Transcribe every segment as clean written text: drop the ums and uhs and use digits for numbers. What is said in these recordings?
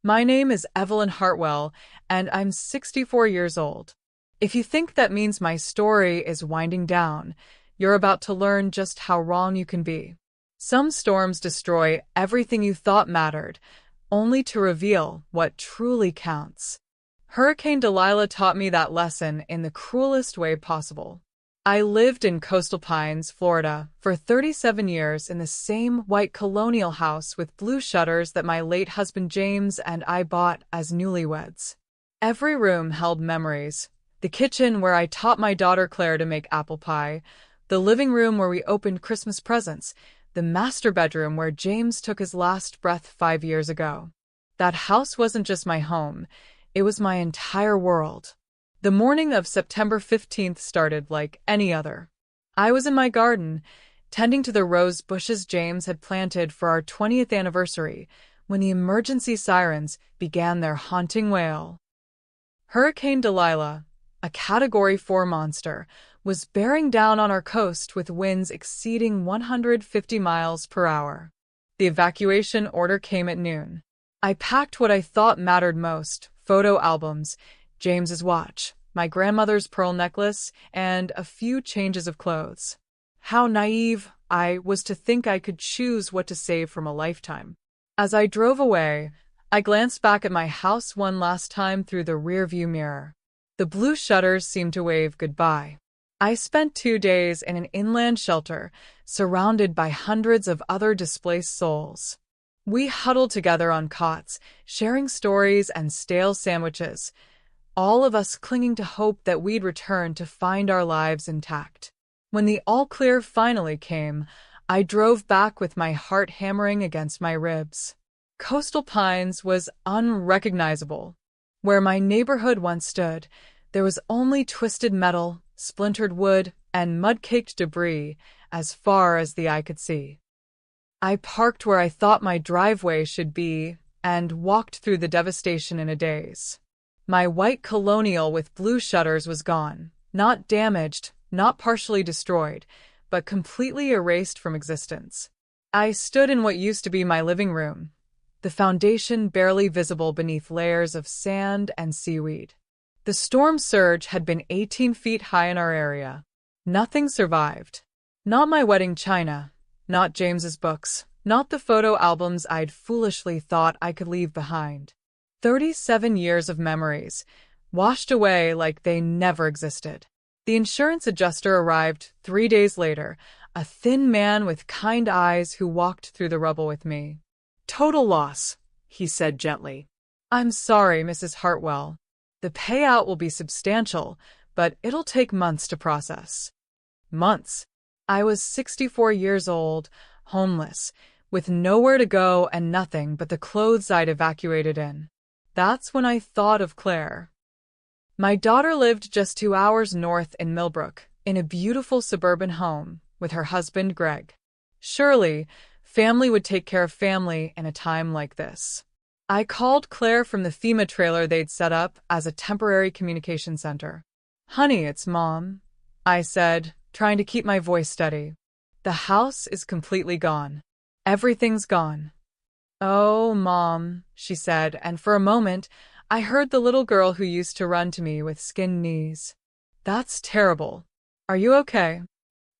My name is Evelyn Hartwell, and I'm 64 years old. If you think that means my story is winding down, you're about to learn just how wrong you can be. Some storms destroy everything you thought mattered, only to reveal what truly counts. Hurricane Delilah taught me that lesson in the cruelest way possible. I lived in Coastal Pines, Florida, for 37 years in the same white colonial house with blue shutters that my late husband James and I bought as newlyweds. Every room held memories. The kitchen where I taught my daughter Claire to make apple pie, the living room where we opened Christmas presents, the master bedroom where James took his last breath 5 years ago. That house wasn't just my home, it was my entire world. The morning of September 15th started like any other. I was in my garden, tending to the rose bushes James had planted for our 20th anniversary, when the emergency sirens began their haunting wail. Hurricane Delilah, a Category 4 monster, was bearing down on our coast with winds exceeding 150 miles per hour. The evacuation order came at noon. I packed what I thought mattered most: photo albums, James's watch, my grandmother's pearl necklace, and a few changes of clothes. How naive I was to think I could choose what to save from a lifetime. As I drove away, I glanced back at my house one last time through the rearview mirror. The blue shutters seemed to wave goodbye. I spent 2 days in an inland shelter, surrounded by hundreds of other displaced souls. We huddled together on cots, sharing stories and stale sandwiches, all of us clinging to hope that we'd return to find our lives intact. When the all-clear finally came, I drove back with my heart hammering against my ribs. Coastal Pines was unrecognizable. Where my neighborhood once stood, there was only twisted metal, splintered wood, and mud-caked debris as far as the eye could see. I parked where I thought my driveway should be and walked through the devastation in a daze. My white colonial with blue shutters was gone, not damaged, not partially destroyed, but completely erased from existence. I stood in what used to be my living room, the foundation barely visible beneath layers of sand and seaweed. The storm surge had been 18 feet high in our area. Nothing survived. Not my wedding china, not James's books, not the photo albums I'd foolishly thought I could leave behind. 37 years of memories, washed away like they never existed. The insurance adjuster arrived 3 days later, a thin man with kind eyes who walked through the rubble with me. "Total loss," he said gently. "I'm sorry, Mrs. Hartwell. The payout will be substantial, but it'll take months to process." Months. I was 64 years old, homeless, with nowhere to go and nothing but the clothes I'd evacuated in. That's when I thought of Claire. My daughter lived just 2 hours north in Millbrook, in a beautiful suburban home, with her husband Greg. Surely, family would take care of family in a time like this. I called Claire from the FEMA trailer they'd set up as a temporary communication center. "Honey, it's Mom," I said, trying to keep my voice steady. "The house is completely gone. Everything's gone." "Oh, Mom," she said, and for a moment, I heard the little girl who used to run to me with skinned knees. "That's terrible. Are you okay?"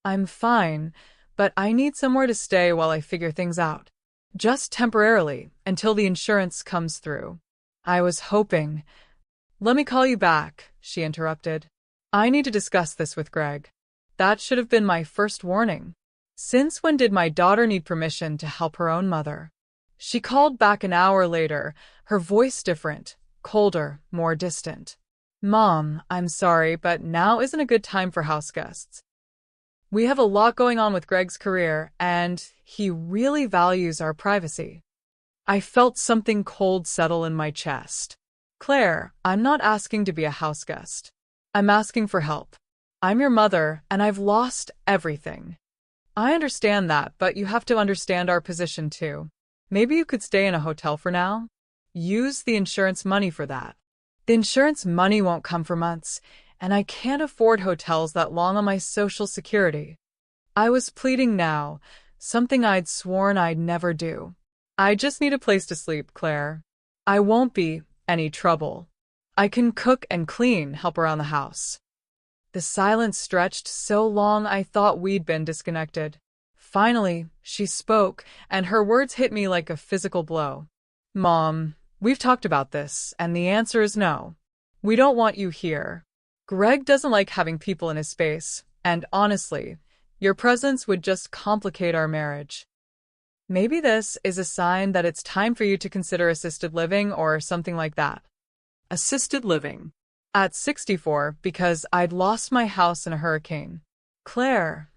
"I'm fine, but I need somewhere to stay while I figure things out. Just temporarily, until the insurance comes through." I was hoping. "Let me call you back," she interrupted. "I need to discuss this with Greg." That should have been my first warning. Since when did my daughter need permission to help her own mother? She called back an hour later, her voice different, colder, more distant. "Mom, I'm sorry, but now isn't a good time for house guests. We have a lot going on with Greg's career, and he really values our privacy." I felt something cold settle in my chest. "Claire, I'm not asking to be a house guest. I'm asking for help. I'm your mother, and I've lost everything. I understand that, but you have to understand our position too. Maybe you could stay in a hotel for now? Use the insurance money for that." "The insurance money won't come for months, and I can't afford hotels that long on my Social Security." I was pleading now, something I'd sworn I'd never do. "I just need a place to sleep, Claire." I won't be any trouble. I can cook and clean, help around the house. The silence stretched so long I thought we'd been disconnected. Finally, she spoke, and her words hit me like a physical blow. Mom, we've talked about this, and the answer is no. We don't want you here. Greg doesn't like having people in his space, and honestly, your presence would just complicate our marriage. Maybe this is a sign that it's time for you to consider assisted living or something like that. Assisted living. At 64, because I'd lost my house in a hurricane. Claire.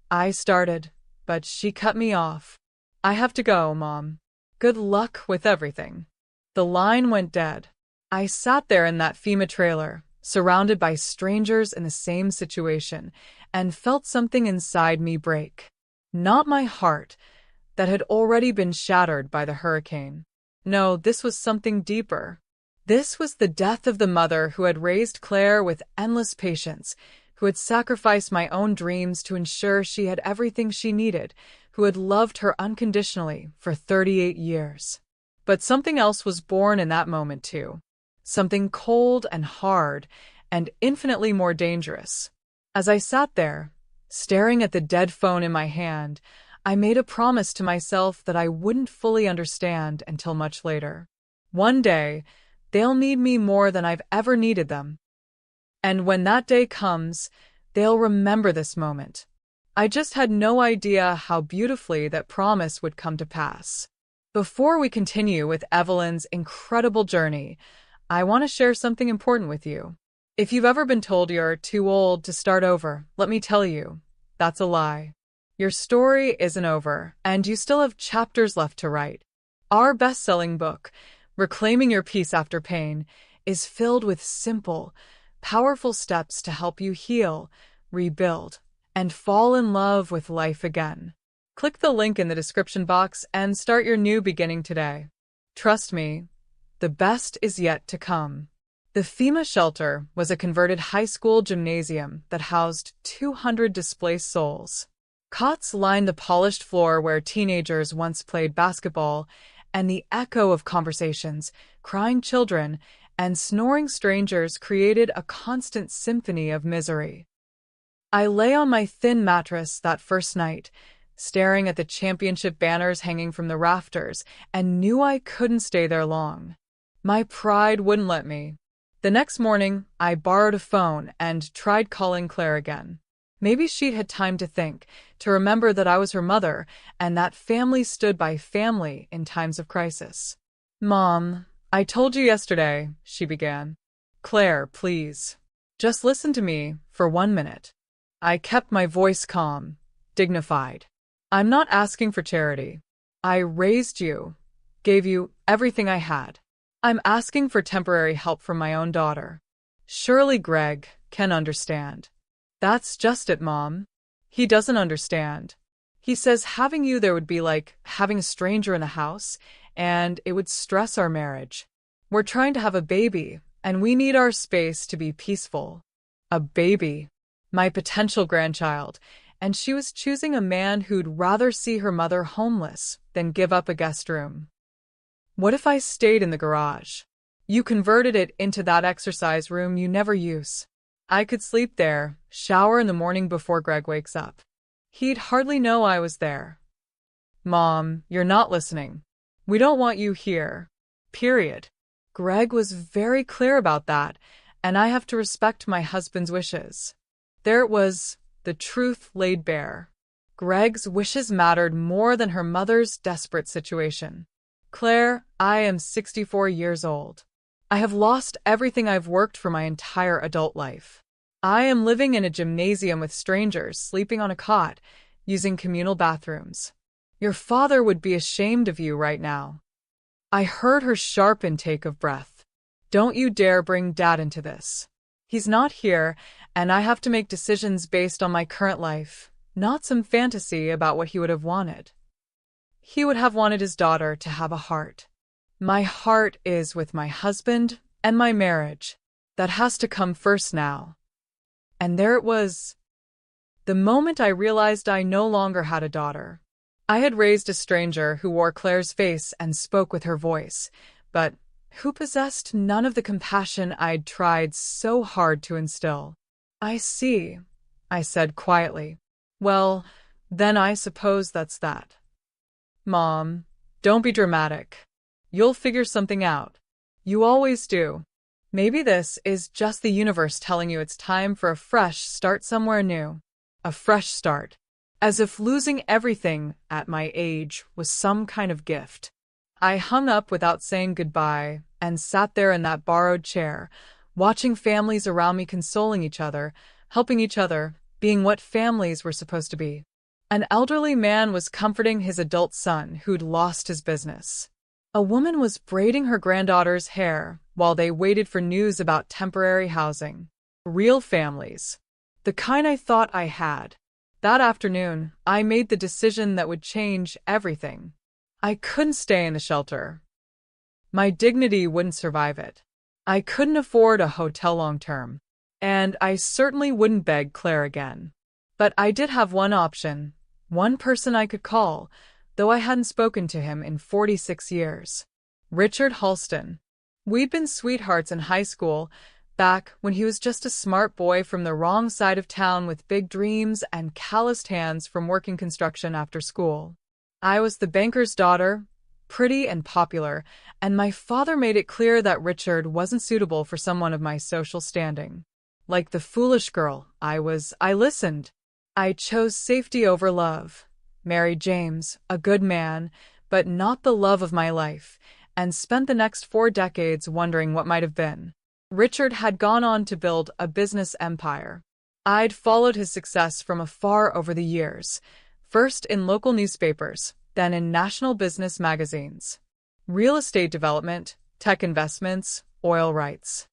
I started, but she cut me off. I have to go, Mom. Good luck with everything. The line went dead. I sat there in that FEMA trailer, surrounded by strangers in the same situation, and felt something inside me break. Not my heart, that had already been shattered by the hurricane. No, this was something deeper. This was the death of the mother who had raised Claire with endless patience, who had sacrificed my own dreams to ensure she had everything she needed, who had loved her unconditionally for 38 years. But something else was born in that moment too. Something cold and hard, and infinitely more dangerous. As I sat there, staring at the dead phone in my hand, I made a promise to myself that I wouldn't fully understand until much later. One day, they'll need me more than I've ever needed them. And when that day comes, they'll remember this moment. I just had no idea how beautifully that promise would come to pass. Before we continue with Evelyn's incredible journey, I want to share something important with you. If you've ever been told you're too old to start over, let me tell you, that's a lie. Your story isn't over, and you still have chapters left to write. Our best-selling book, Reclaiming Your Peace After Pain, is filled with simple, powerful steps to help you heal, rebuild, and fall in love with life again. Click the link in the description box and start your new beginning today. Trust me, the best is yet to come. The FEMA shelter was a converted high school gymnasium that housed 200 displaced souls. Cots lined the polished floor where teenagers once played basketball, and the echo of conversations, crying children, and snoring strangers created a constant symphony of misery. I lay on my thin mattress that first night, staring at the championship banners hanging from the rafters, and knew I couldn't stay there long. My pride wouldn't let me. The next morning, I borrowed a phone and tried calling Claire again. Maybe she'd had time to think, to remember that I was her mother, and that family stood by family in times of crisis. Mom, I told you yesterday, she began. Claire, please. Just listen to me for 1 minute. I kept my voice calm, dignified. I'm not asking for charity. I raised you, gave you everything I had. I'm asking for temporary help from my own daughter. Surely Greg can understand. That's just it, Mom. He doesn't understand. He says having you there would be like having a stranger in the house, and it would stress our marriage. We're trying to have a baby, and we need our space to be peaceful. A baby. My potential grandchild, and she was choosing a man who'd rather see her mother homeless than give up a guest room. What if I stayed in the garage? You converted it into that exercise room you never use. I could sleep there, shower in the morning before Greg wakes up. He'd hardly know I was there. Mom, you're not listening. We don't want you here. Period. Greg was very clear about that, and I have to respect my husband's wishes. There it was, the truth laid bare. Greg's wishes mattered more than her mother's desperate situation. Claire, I am 64 years old. I have lost everything I've worked for my entire adult life. I am living in a gymnasium with strangers, sleeping on a cot, using communal bathrooms. Your father would be ashamed of you right now. I heard her sharp intake of breath. Don't you dare bring Dad into this. He's not here, and I have to make decisions based on my current life, not some fantasy about what he would have wanted. He would have wanted his daughter to have a heart. My heart is with my husband and my marriage. That has to come first now. And there it was. The moment I realized I no longer had a daughter. I had raised a stranger who wore Claire's face and spoke with her voice, but who possessed none of the compassion I'd tried so hard to instill. "I see," I said quietly. "Well, then I suppose that's that." "Mom, don't be dramatic. You'll figure something out. You always do. Maybe this is just the universe telling you it's time for a fresh start somewhere new. A fresh start. As if losing everything at my age was some kind of gift." I hung up without saying goodbye and sat there in that borrowed chair, watching families around me consoling each other, helping each other, being what families were supposed to be. An elderly man was comforting his adult son who'd lost his business. A woman was braiding her granddaughter's hair while they waited for news about temporary housing. Real families. The kind I thought I had. That afternoon, I made the decision that would change everything. I couldn't stay in the shelter. My dignity wouldn't survive it. I couldn't afford a hotel long term. And I certainly wouldn't beg Claire again. But I did have one option, one person I could call, though I hadn't spoken to him in 46 years. Richard Halston. We'd been sweethearts in high school, back when he was just a smart boy from the wrong side of town with big dreams and calloused hands from working construction after school. I was the banker's daughter, pretty and popular, and my father made it clear that Richard wasn't suitable for someone of my social standing. Like the foolish girl I was, I listened. I chose safety over love, married James, a good man, but not the love of my life, and spent the next 4 decades wondering what might have been. Richard had gone on to build a business empire. I'd followed his success from afar over the years, first in local newspapers, then in national business magazines. Real estate development, tech investments, oil rights.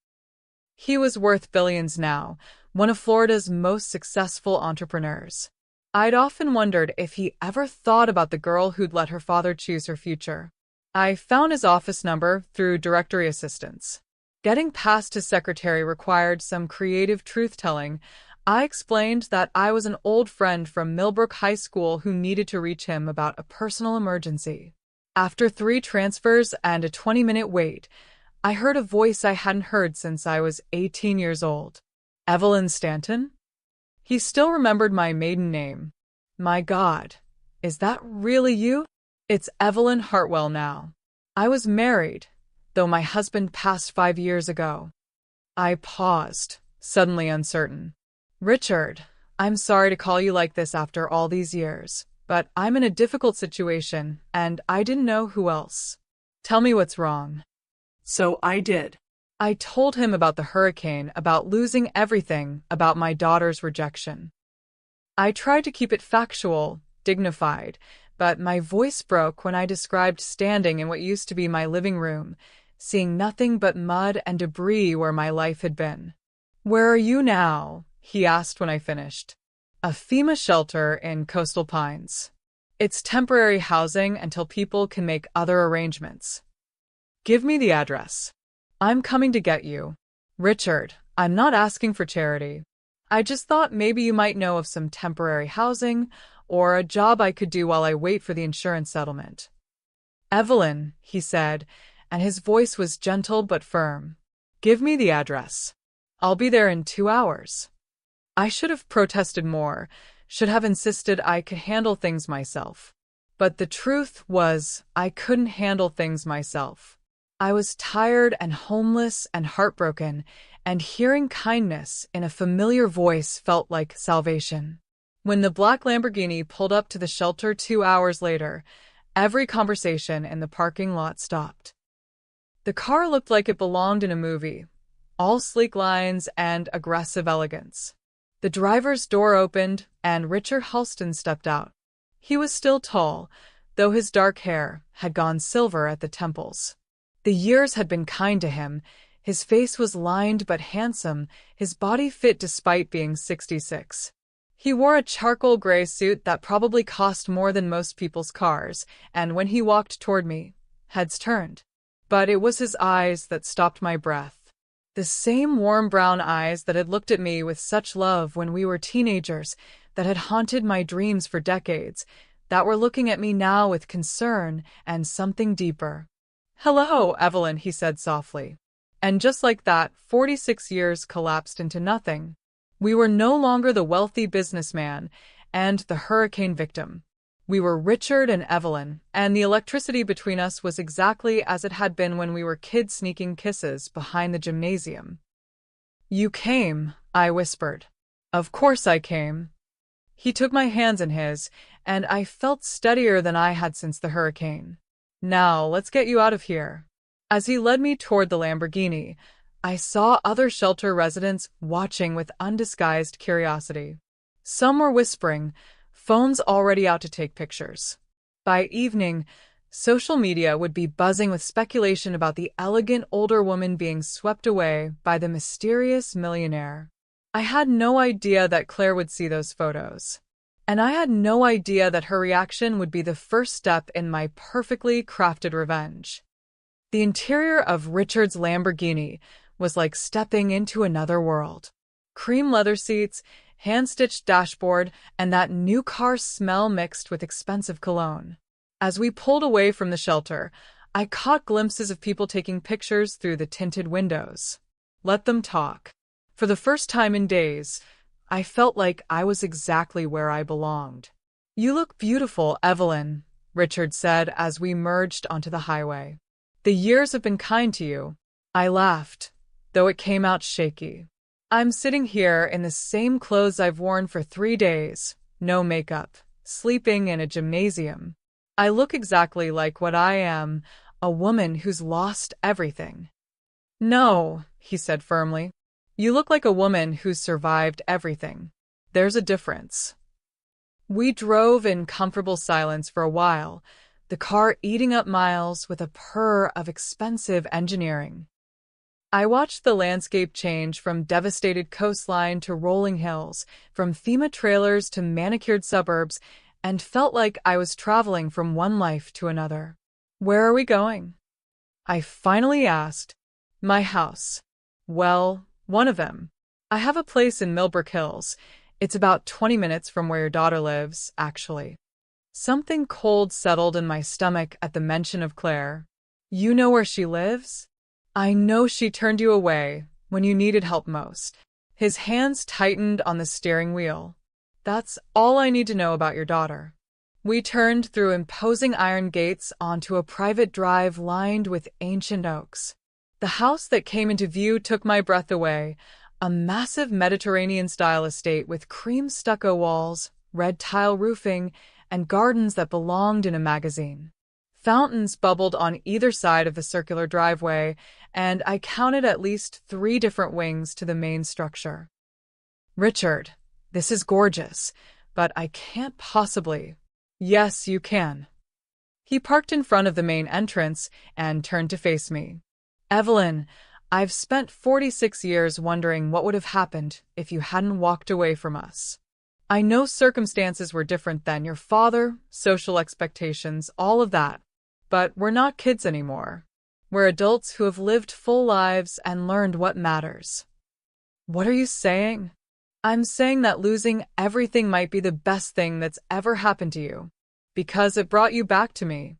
He was worth billions now, one of Florida's most successful entrepreneurs. I'd often wondered if he ever thought about the girl who'd let her father choose her future. I found his office number through directory assistance. Getting past his secretary required some creative truth-telling. I explained that I was an old friend from Millbrook High School who needed to reach him about a personal emergency. After 3 transfers and a 20-minute wait, I heard a voice I hadn't heard since I was 18 years old. "Evelyn Stanton?" He still remembered my maiden name. "My God, is that really you?" "It's Evelyn Hartwell now. I was married, though my husband passed 5 years ago." I paused, suddenly uncertain. "Richard, I'm sorry to call you like this after all these years, but I'm in a difficult situation, and I didn't know who else. Tell me what's wrong." So I did. I told him about the hurricane, about losing everything, about my daughter's rejection. I tried to keep it factual, dignified, but my voice broke when I described standing in what used to be my living room, seeing nothing but mud and debris where my life had been. "Where are you now?" he asked when I finished. "A FEMA shelter in Coastal Pines. It's temporary housing until people can make other arrangements." "Give me the address. I'm coming to get you." "Richard, I'm not asking for charity. I just thought maybe you might know of some temporary housing or a job I could do while I wait for the insurance settlement." "Evelyn," he said, and his voice was gentle but firm. "Give me the address. I'll be there in 2 hours." I should have protested more, should have insisted I could handle things myself. But the truth was, I couldn't handle things myself. I was tired and homeless and heartbroken, and hearing kindness in a familiar voice felt like salvation. When the black Lamborghini pulled up to the shelter 2 hours later, every conversation in the parking lot stopped. The car looked like it belonged in a movie, all sleek lines and aggressive elegance. The driver's door opened, and Richard Halston stepped out. He was still tall, though his dark hair had gone silver at the temples. The years had been kind to him. His face was lined but handsome, his body fit despite being 66. He wore a charcoal gray suit that probably cost more than most people's cars, and when he walked toward me, heads turned. But it was his eyes that stopped my breath. The same warm brown eyes that had looked at me with such love when we were teenagers, that had haunted my dreams for decades, that were looking at me now with concern and something deeper. Hello, Evelyn, he said softly. And just like that, 46 years collapsed into nothing. We were no longer the wealthy businessman and the hurricane victim. We were Richard and Evelyn, and the electricity between us was exactly as it had been when we were kids sneaking kisses behind the gymnasium. You came, I whispered. Of course I came. He took my hands in his, and I felt steadier than I had since the hurricane. Now, let's get you out of here. As he led me toward the Lamborghini, I saw other shelter residents watching with undisguised curiosity. Some were whispering, phones already out to take pictures. By evening, social media would be buzzing with speculation about the elegant older woman being swept away by the mysterious millionaire. I had no idea that Claire would see those photos. And I had no idea that her reaction would be the first step in my perfectly crafted revenge. The interior of Richard's Lamborghini was like stepping into another world. Cream leather seats, hand-stitched dashboard, and that new car smell mixed with expensive cologne. As we pulled away from the shelter, I caught glimpses of people taking pictures through the tinted windows. Let them talk. For the first time in days, I felt like I was exactly where I belonged. You look beautiful, Evelyn, Richard said as we merged onto the highway. The years have been kind to you. I laughed, though it came out shaky. I'm sitting here in the same clothes I've worn for 3 days, no makeup, sleeping in a gymnasium. I look exactly like what I am, a woman who's lost everything. No, he said firmly. You look like a woman who's survived everything. There's a difference. We drove in comfortable silence for a while, the car eating up miles with a purr of expensive engineering. I watched the landscape change from devastated coastline to rolling hills, from FEMA trailers to manicured suburbs, and felt like I was traveling from one life to another. Where are we going? I finally asked. My house. Well, one of them. I have a place in Millbrook Hills. It's about 20 minutes from where your daughter lives, actually. Something cold settled in my stomach at the mention of Claire. You know where she lives? I know she turned you away when you needed help most. His hands tightened on the steering wheel. That's all I need to know about your daughter. We turned through imposing iron gates onto a private drive lined with ancient oaks. The house that came into view took my breath away, a massive Mediterranean-style estate with cream stucco walls, red tile roofing, and gardens that belonged in a magazine. Fountains bubbled on either side of the circular driveway, and I counted at least 3 different wings to the main structure. Richard, this is gorgeous, but I can't possibly. Yes, you can. He parked in front of the main entrance and turned to face me. Evelyn, I've spent 46 years wondering what would have happened if you hadn't walked away from us. I know circumstances were different then, your father, social expectations, all of that. But we're not kids anymore. We're adults who have lived full lives and learned what matters. What are you saying? I'm saying that losing everything might be the best thing that's ever happened to you, because it brought you back to me.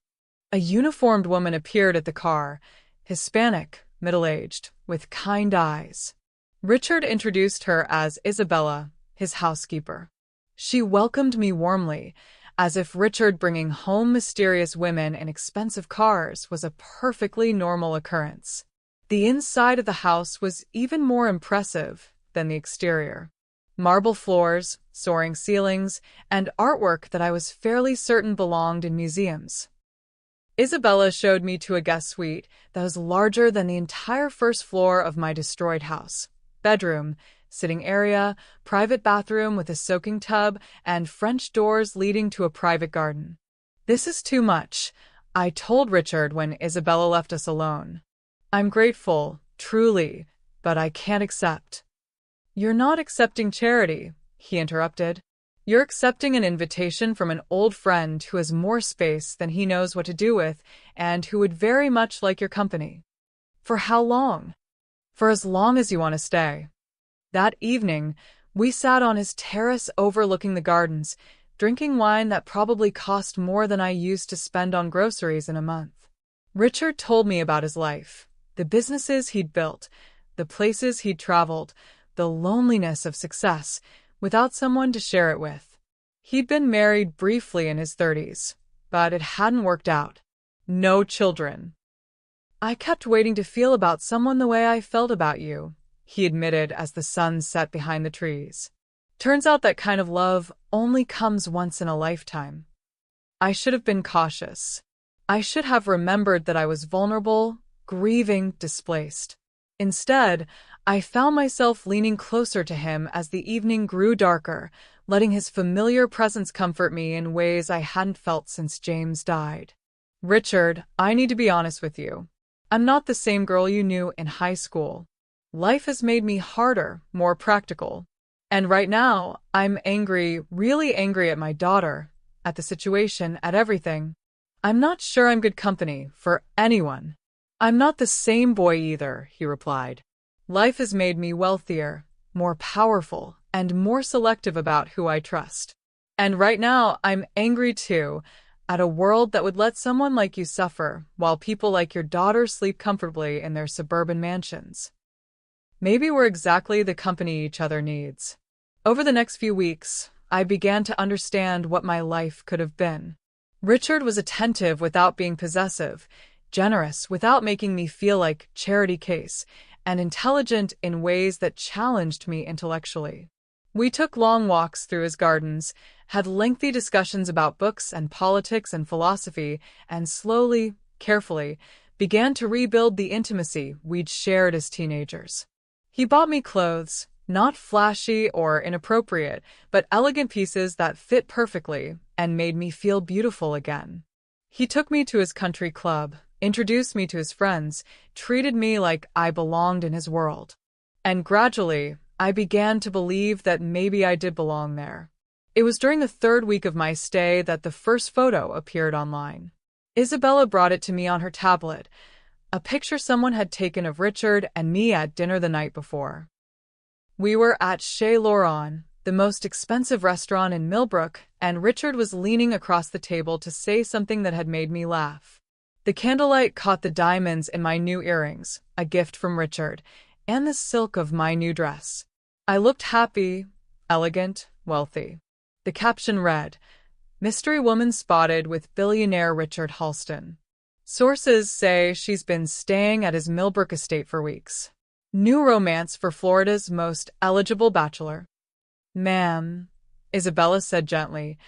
A uniformed woman appeared at the car, Hispanic, middle-aged, with kind eyes. Richard introduced her as Isabella, his housekeeper. She welcomed me warmly, as if Richard bringing home mysterious women in expensive cars was a perfectly normal occurrence. The inside of the house was even more impressive than the exterior. Marble floors, soaring ceilings, and artwork that I was fairly certain belonged in museums. Isabella showed me to a guest suite that was larger than the entire first floor of my destroyed house. Bedroom, sitting area, private bathroom with a soaking tub, and French doors leading to a private garden. This is too much, I told Richard when Isabella left us alone. I'm grateful, truly, but I can't accept. You're not accepting charity, he interrupted. You're accepting an invitation from an old friend who has more space than he knows what to do with and who would very much like your company. For how long? For as long as you want to stay. That evening, we sat on his terrace overlooking the gardens, drinking wine that probably cost more than I used to spend on groceries in a month. Richard told me about his life, the businesses he'd built, the places he'd traveled, the loneliness of success, without someone to share it with. He'd been married briefly in his 30s, but it hadn't worked out. No children. I kept waiting to feel about someone the way I felt about you, he admitted as the sun set behind the trees. Turns out that kind of love only comes once in a lifetime. I should have been cautious. I should have remembered that I was vulnerable, grieving, displaced. Instead, I found myself leaning closer to him as the evening grew darker, letting his familiar presence comfort me in ways I hadn't felt since James died. Richard, I need to be honest with you. I'm not the same girl you knew in high school. Life has made me harder, more practical. And right now, I'm angry, really angry at my daughter, at the situation, at everything. I'm not sure I'm good company for anyone. I'm not the same boy either, he replied. Life has made me wealthier, more powerful, and more selective about who I trust. And right now, I'm angry too, at a world that would let someone like you suffer, while people like your daughter sleep comfortably in their suburban mansions. Maybe we're exactly the company each other needs. Over the next few weeks, I began to understand what my life could have been. Richard was attentive without being possessive, generous without making me feel like charity case, and intelligent in ways that challenged me intellectually. We took long walks through his gardens, had lengthy discussions about books and politics and philosophy, and slowly, carefully, began to rebuild the intimacy we'd shared as teenagers. He bought me clothes, not flashy or inappropriate, but elegant pieces that fit perfectly and made me feel beautiful again. He took me to his country club, introduced me to his friends, treated me like I belonged in his world. And gradually, I began to believe that maybe I did belong there. It was during the third week of my stay that the first photo appeared online. Isabella brought it to me on her tablet, a picture someone had taken of Richard and me at dinner the night before. We were at Chez Laurent, the most expensive restaurant in Millbrook, and Richard was leaning across the table to say something that had made me laugh. The candlelight caught the diamonds in my new earrings, a gift from Richard, and the silk of my new dress. I looked happy, elegant, wealthy. The caption read, "Mystery woman spotted with billionaire Richard Halston. Sources say she's been staying at his Millbrook estate for weeks. New romance for Florida's most eligible bachelor." "Ma'am," Isabella said gently,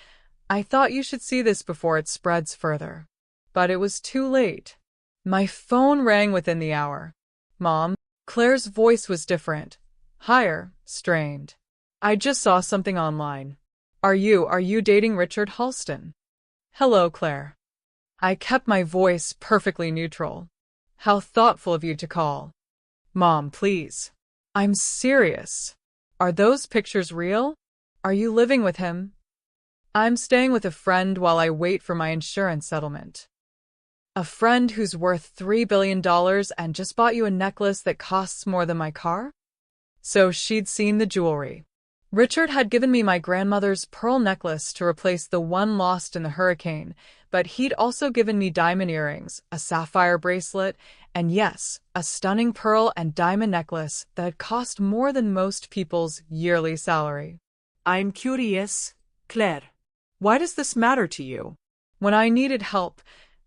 "I thought you should see this before it spreads further." But it was too late. My phone rang within the hour. "Mom," Claire's voice was different, higher, strained. "I just saw something online. Are you dating Richard Halston?" "Hello, Claire." I kept my voice perfectly neutral. "How thoughtful of you to call." "Mom, please. I'm serious. Are those pictures real? Are you living with him?" "I'm staying with a friend while I wait for my insurance settlement." "A friend who's worth $3 billion and just bought you a necklace that costs more than my car?" So she'd seen the jewelry. Richard had given me my grandmother's pearl necklace to replace the one lost in the hurricane, but he'd also given me diamond earrings, a sapphire bracelet, and yes, a stunning pearl and diamond necklace that had cost more than most people's yearly salary. "I'm curious, Claire. Why does this matter to you?" "When I needed help,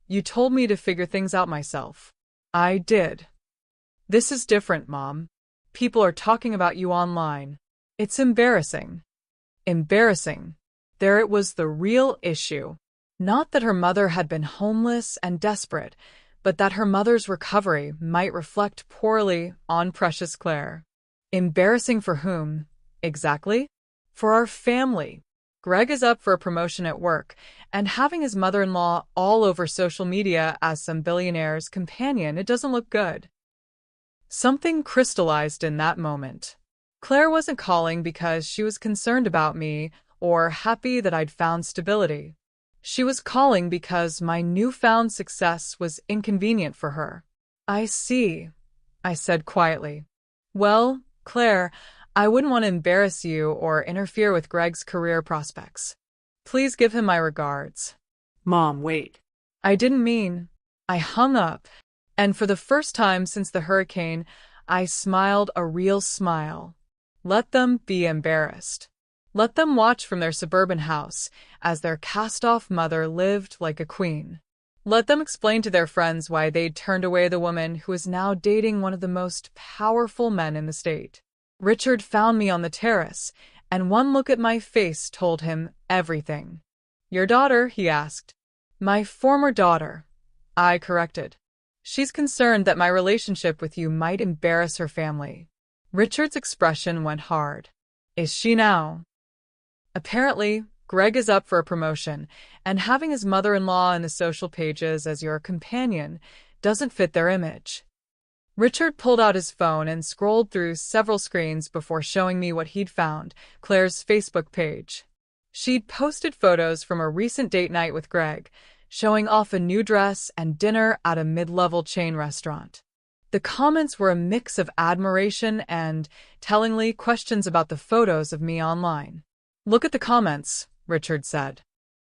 you told me to figure things out myself. I did. This is different, Mom. People are talking about you online. It's embarrassing." Embarrassing. There it was, the real issue. Not that her mother had been homeless and desperate, but that her mother's recovery might reflect poorly on precious Claire. Embarrassing for whom, exactly? For our family. Greg is up for a promotion at work, and having his mother-in-law all over social media as some billionaire's companion, it doesn't look good. Something crystallized in that moment. Claire wasn't calling because she was concerned about me or happy that I'd found stability. She was calling because my newfound success was inconvenient for her. "I see," I said quietly. "Well, Claire, I wouldn't want to embarrass you or interfere with Greg's career prospects. Please give him my regards." "Mom, wait." "I didn't mean..." I hung up, and for the first time since the hurricane, I smiled a real smile. Let them be embarrassed. Let them watch from their suburban house as their cast-off mother lived like a queen. Let them explain to their friends why they'd turned away the woman who is now dating one of the most powerful men in the state. Richard found me on the terrace, and one look at my face told him everything. "Your daughter?" he asked. "My former daughter," I corrected. "She's concerned that my relationship with you might embarrass her family." Richard's expression went hard. "Is she now?" "Apparently, Greg is up for a promotion, and having his mother-in-law in the social pages as your companion doesn't fit their image." Richard pulled out his phone and scrolled through several screens before showing me what he'd found, Claire's Facebook page. She'd posted photos from a recent date night with Greg, showing off a new dress and dinner at a mid-level chain restaurant. The comments were a mix of admiration and, tellingly, questions about the photos of me online. "Look at the comments," Richard said.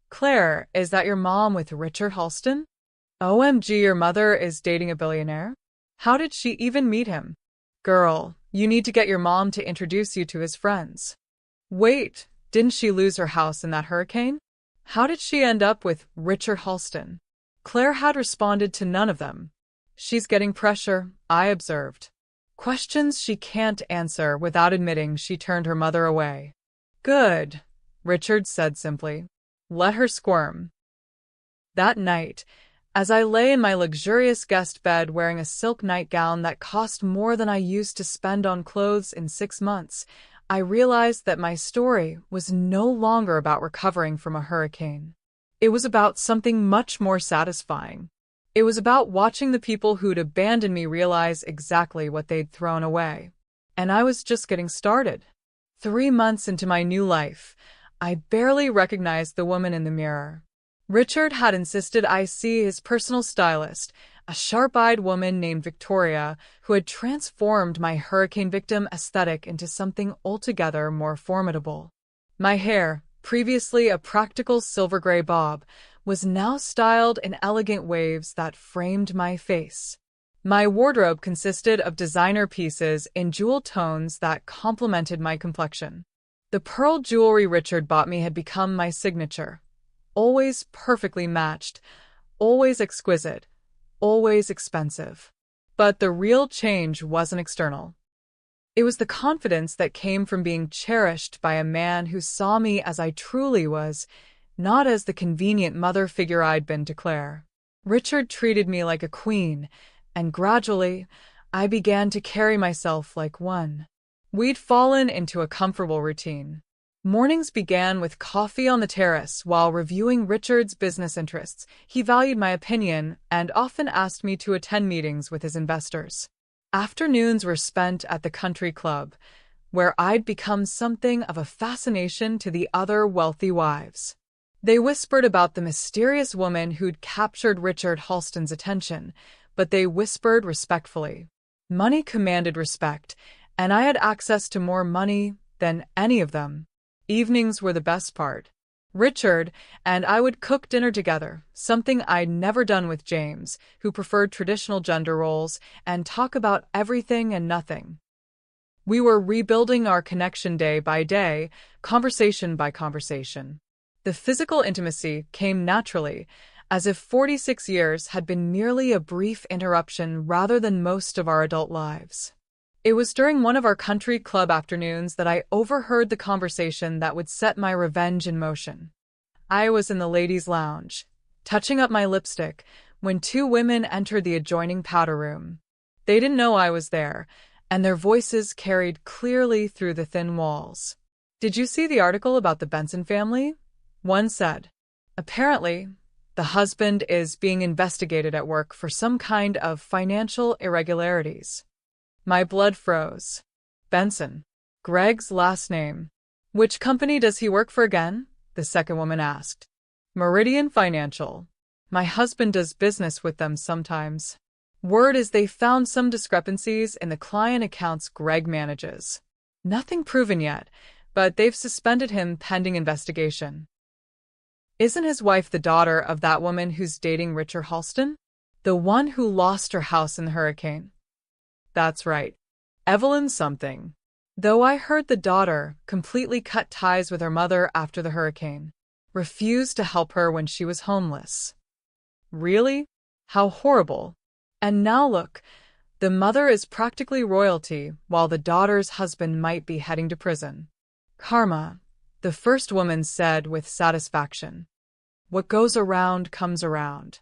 "Claire, is that your mom with Richard Halston? OMG, your mother is dating a billionaire? How did she even meet him? Girl, you need to get your mom to introduce you to his friends. Wait, didn't she lose her house in that hurricane? How did she end up with Richard Halston?" Claire had responded to none of them. "She's getting pressure," I observed. Questions she can't answer without admitting she turned her mother away. "Good," Richard said simply. "Let her squirm." That night, as I lay in my luxurious guest bed wearing a silk nightgown that cost more than I used to spend on clothes in 6 months, I realized that my story was no longer about recovering from a hurricane. It was about something much more satisfying. It was about watching the people who'd abandoned me realize exactly what they'd thrown away. And I was just getting started. 3 months into my new life, I barely recognized the woman in the mirror. Richard had insisted I see his personal stylist, a sharp-eyed woman named Victoria, who had transformed my hurricane victim aesthetic into something altogether more formidable. My hair, previously a practical silver-gray bob, was now styled in elegant waves that framed my face. My wardrobe consisted of designer pieces in jewel tones that complemented my complexion. The pearl jewelry Richard bought me had become my signature. Always perfectly matched, always exquisite, always expensive. But the real change wasn't external. It was the confidence that came from being cherished by a man who saw me as I truly was, not as the convenient mother figure I'd been to Claire. Richard treated me like a queen, and gradually, I began to carry myself like one. We'd fallen into a comfortable routine. Mornings began with coffee on the terrace while reviewing Richard's business interests. He valued my opinion and often asked me to attend meetings with his investors. Afternoons were spent at the country club, where I'd become something of a fascination to the other wealthy wives. They whispered about the mysterious woman who'd captured Richard Halston's attention, but they whispered respectfully. Money commanded respect, and I had access to more money than any of them. Evenings were the best part. Richard and I would cook dinner together, something I'd never done with James, who preferred traditional gender roles, and talk about everything and nothing. We were rebuilding our connection day by day, conversation by conversation. The physical intimacy came naturally, as if 46 years had been merely a brief interruption rather than most of our adult lives. It was during one of our country club afternoons that I overheard the conversation that would set my revenge in motion. I was in the ladies' lounge, touching up my lipstick, when 2 women entered the adjoining powder room. They didn't know I was there, and their voices carried clearly through the thin walls. "Did you see the article about the Benson family?" one said. "Apparently, the husband is being investigated at work for some kind of financial irregularities." My blood froze. Benson. Greg's last name. "Which company does he work for again?" the second woman asked. "Meridian Financial. My husband does business with them sometimes. Word is they found some discrepancies in the client accounts Greg manages. Nothing proven yet, but they've suspended him pending investigation." "Isn't his wife the daughter of that woman who's dating Richard Halston?" The one who lost her house in the hurricane. That's right. Evelyn something. Though I heard the daughter completely cut ties with her mother after the hurricane. Refused to help her when she was homeless. Really? How horrible. And now look, the mother is practically royalty, while the daughter's husband might be heading to prison. Karma, the first woman said with satisfaction. What goes around comes around.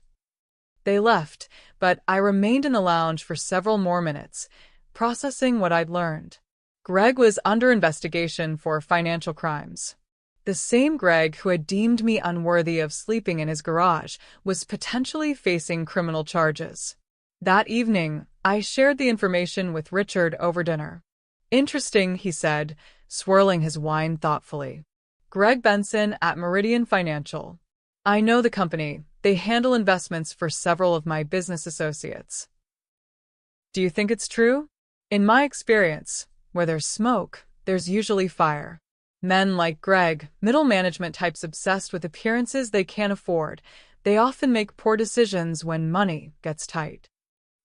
They left, but I remained in the lounge for several more minutes, processing what I'd learned. Greg was under investigation for financial crimes. The same Greg who had deemed me unworthy of sleeping in his garage was potentially facing criminal charges. That evening, I shared the information with Richard over dinner. Interesting, he said, swirling his wine thoughtfully. Greg Benson at Meridian Financial. I know the company. They handle investments for several of my business associates. Do you think it's true? In my experience, where there's smoke, there's usually fire. Men like Greg, middle management types obsessed with appearances they can't afford, they often make poor decisions when money gets tight.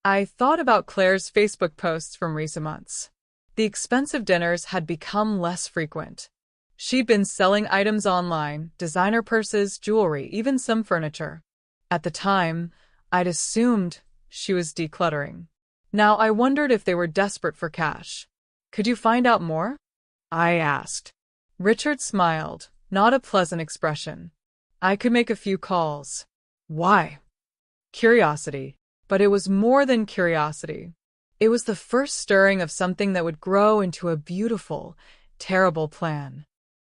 I thought about Claire's Facebook posts from recent months. The expensive dinners had become less frequent. She'd been selling items online, designer purses, jewelry, even some furniture. At the time, I'd assumed she was decluttering. Now I wondered if they were desperate for cash. Could you find out more? I asked. Richard smiled, not a pleasant expression. I could make a few calls. Why? Curiosity. But it was more than curiosity. It was the first stirring of something that would grow into a beautiful, terrible plan.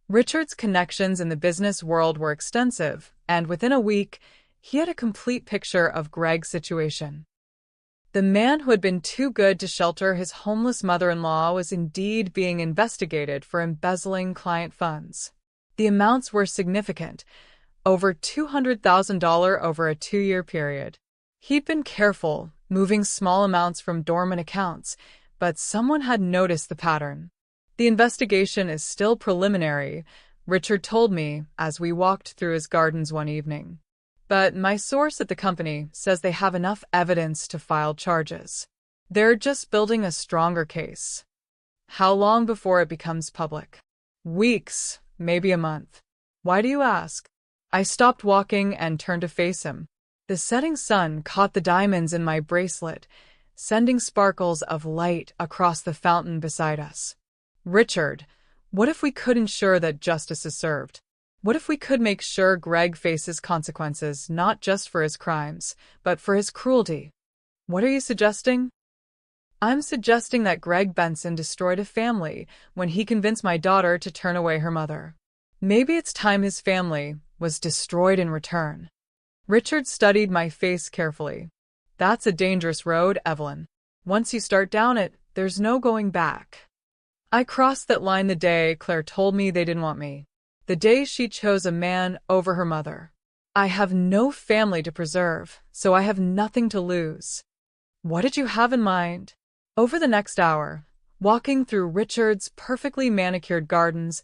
Richard's connections in the business world were extensive, and within a week, he had a complete picture of Greg's situation. The man who had been too good to shelter his homeless mother-in-law was indeed being investigated for embezzling client funds. The amounts were significant, over $200,000 over a 2-year period. He'd been careful, moving small amounts from dormant accounts, but someone had noticed the pattern. The investigation is still preliminary, Richard told me as we walked through his gardens one evening. But my source at the company says they have enough evidence to file charges. They're just building a stronger case. How long before it becomes public? Weeks, maybe a month. Why do you ask? I stopped walking and turned to face him. The setting sun caught the diamonds in my bracelet, sending sparkles of light across the fountain beside us. Richard, what if we could ensure that justice is served? What if we could make sure Greg faces consequences not just for his crimes, but for his cruelty? What are you suggesting? I'm suggesting that Greg Benson destroyed a family when he convinced my daughter to turn away her mother. Maybe it's time his family was destroyed in return. Richard studied my face carefully. That's a dangerous road, Evelyn. Once you start down it, there's no going back. I crossed that line the day Claire told me they didn't want me. The day she chose a man over her mother. I have no family to preserve, so I have nothing to lose. What did you have in mind? Over the next hour, walking through Richard's perfectly manicured gardens,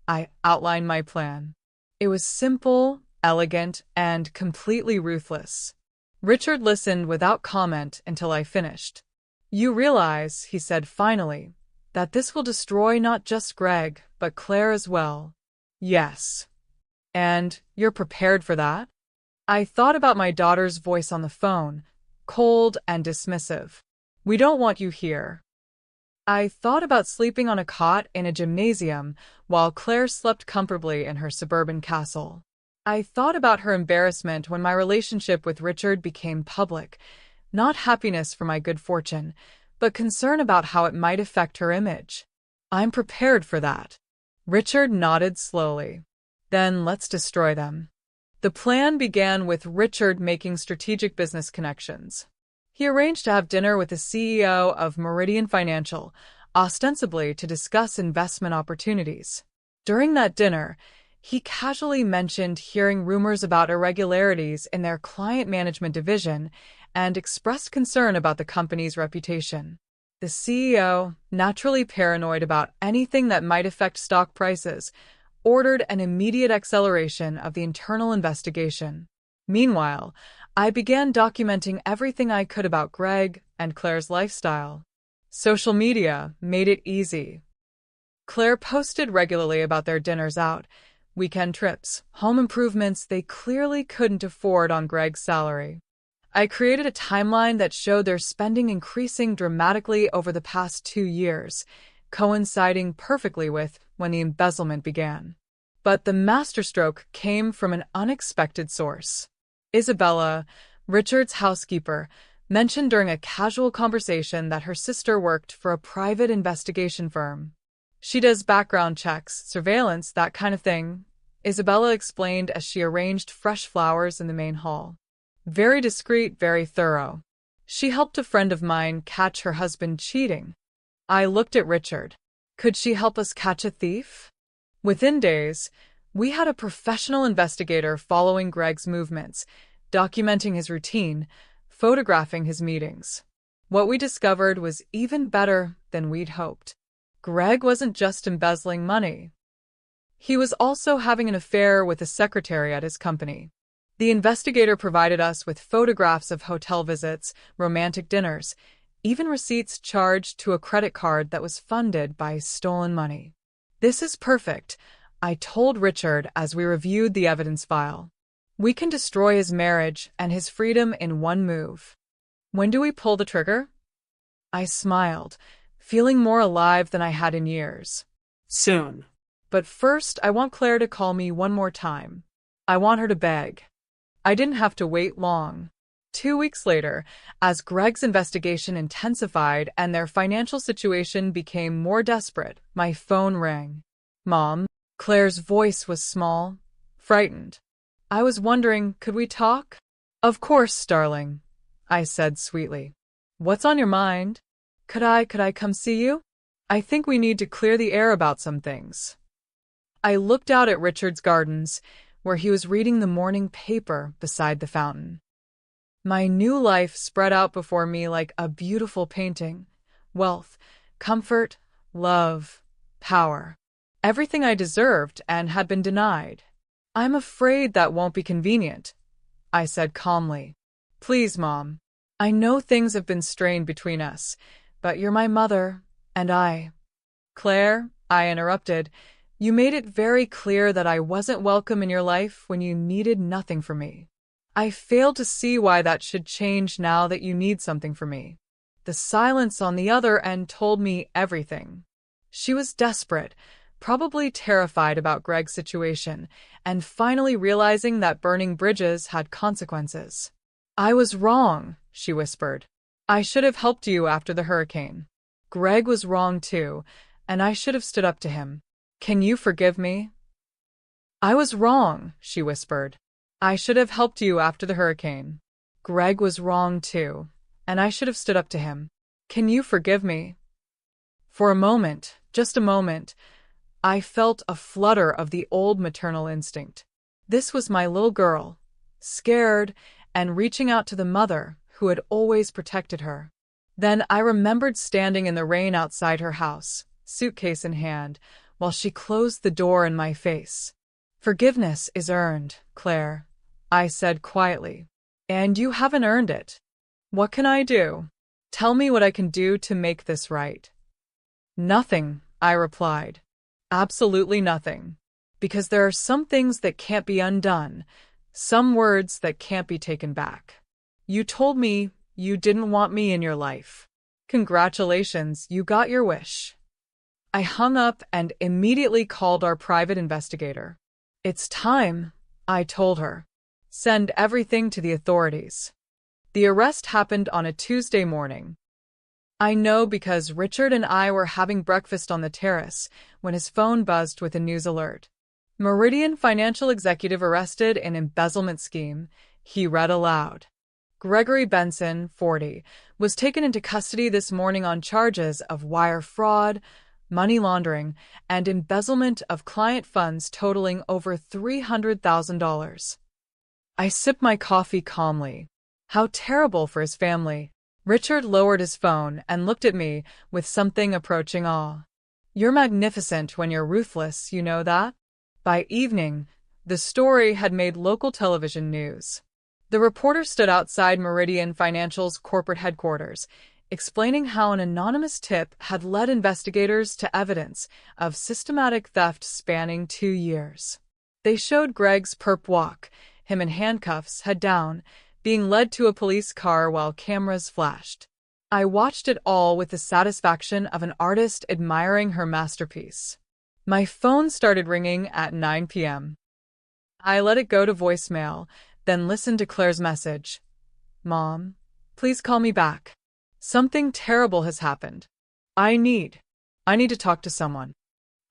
I outlined my plan. It was simple, elegant, and completely ruthless. Richard listened without comment until I finished. You realize, he said finally, that this will destroy not just Greg, but Claire as well. Yes. And you're prepared for that? I thought about my daughter's voice on the phone, cold and dismissive. We don't want you here. I thought about sleeping on a cot in a gymnasium while Claire slept comfortably in her suburban castle. I thought about her embarrassment when my relationship with Richard became public, not happiness for my good fortune, but concern about how it might affect her image. I'm prepared for that. Richard nodded slowly. Then let's destroy them. The plan began with Richard making strategic business connections. He arranged to have dinner with the CEO of Meridian Financial, ostensibly to discuss investment opportunities. During that dinner, he casually mentioned hearing rumors about irregularities in their client management division and expressed concern about the company's reputation. The CEO, naturally paranoid about anything that might affect stock prices, ordered an immediate acceleration of the internal investigation. Meanwhile, I began documenting everything I could about Greg and Claire's lifestyle. Social media made it easy. Claire posted regularly about their dinners out, weekend trips, home improvements they clearly couldn't afford on Greg's salary. I created a timeline that showed their spending increasing dramatically over the past 2 years, coinciding perfectly with when the embezzlement began. But the masterstroke came from an unexpected source. Isabella, Richard's housekeeper, mentioned during a casual conversation that her sister worked for a private investigation firm. She does background checks, surveillance, that kind of thing, Isabella explained as she arranged fresh flowers in the main hall. Very discreet, very thorough. She helped a friend of mine catch her husband cheating. I looked at Richard. Could she help us catch a thief? Within days, we had a professional investigator following Greg's movements, documenting his routine, photographing his meetings. What we discovered was even better than we'd hoped. Greg wasn't just embezzling money. He was also having an affair with a secretary at his company. The investigator provided us with photographs of hotel visits, romantic dinners, even receipts charged to a credit card that was funded by stolen money. This is perfect, I told Richard as we reviewed the evidence file. We can destroy his marriage and his freedom in one move. When do we pull the trigger? I smiled, feeling more alive than I had in years. Soon. But first, I want Claire to call me one more time. I want her to beg. I didn't have to wait long. 2 weeks later, as Greg's investigation intensified and their financial situation became more desperate, my phone rang. Mom, Claire's voice was small, frightened. I was wondering, could we talk? Of course, darling, I said sweetly. What's on your mind? Could I come see you? I think we need to clear the air about some things. I looked out at Richard's gardens, where he was reading the morning paper beside the fountain. My new life spread out before me like a beautiful painting. Wealth, comfort, love, power. Everything I deserved and had been denied. I'm afraid that won't be convenient, I said calmly. Please, Mom. I know things have been strained between us, but you're my mother, and I. Claire, I interrupted, you made it very clear that I wasn't welcome in your life when you needed nothing from me. I fail to see why that should change now that you need something from me. The silence on the other end told me everything. She was desperate, probably terrified about Greg's situation, and finally realizing that burning bridges had consequences. I was wrong, she whispered. I should have helped you after the hurricane. Greg was wrong too, and I should have stood up to him. Can you forgive me? I was wrong, she whispered. I should have helped you after the hurricane. Greg was wrong too, and I should have stood up to him. Can you forgive me? For a moment, just a moment, I felt a flutter of the old maternal instinct. This was my little girl, scared and reaching out to the mother who had always protected her. Then I remembered standing in the rain outside her house, suitcase in hand, while she closed the door in my face. Forgiveness is earned, Claire, I said quietly. And you haven't earned it. What can I do? Tell me what I can do to make this right. Nothing, I replied. Absolutely nothing. Because there are some things that can't be undone, some words that can't be taken back. You told me you didn't want me in your life. Congratulations, you got your wish. I hung up and immediately called our private investigator. It's time, I told her. Send everything to the authorities. The arrest happened on a Tuesday morning. I know because Richard and I were having breakfast on the terrace when his phone buzzed with a news alert. Meridian financial executive arrested in embezzlement scheme, he read aloud. Gregory Benson, 40, was taken into custody this morning on charges of wire fraud, money laundering, and embezzlement of client funds totaling over $300,000. I sipped my coffee calmly. How terrible for his family. Richard lowered his phone and looked at me with something approaching awe. You're magnificent when you're ruthless, you know that? By evening, the story had made local television news. The reporter stood outside Meridian Financial's corporate headquarters, explaining how an anonymous tip had led investigators to evidence of systematic theft spanning 2 years. They showed Greg's perp walk, him in handcuffs, head down, being led to a police car while cameras flashed. I watched it all with the satisfaction of an artist admiring her masterpiece. My phone started ringing at 9 p.m. I let it go to voicemail, then listened to Claire's message. "Mom, please call me back. Something terrible has happened. I need to talk to someone."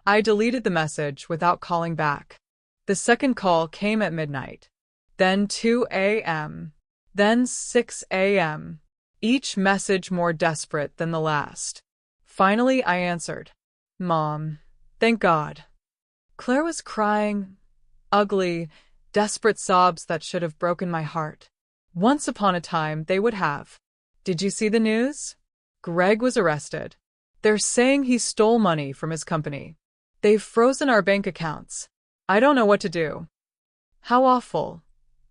I deleted the message without calling back. The second call came at midnight, then 2 a.m., then 6 a.m., each message more desperate than the last. Finally, I answered. "Mom, thank God." Claire was crying, ugly, desperate sobs that should have broken my heart. Once upon a time, they would have. "Did you see the news? Greg was arrested. They're saying he stole money from his company. They've frozen our bank accounts. I don't know what to do." "How awful,"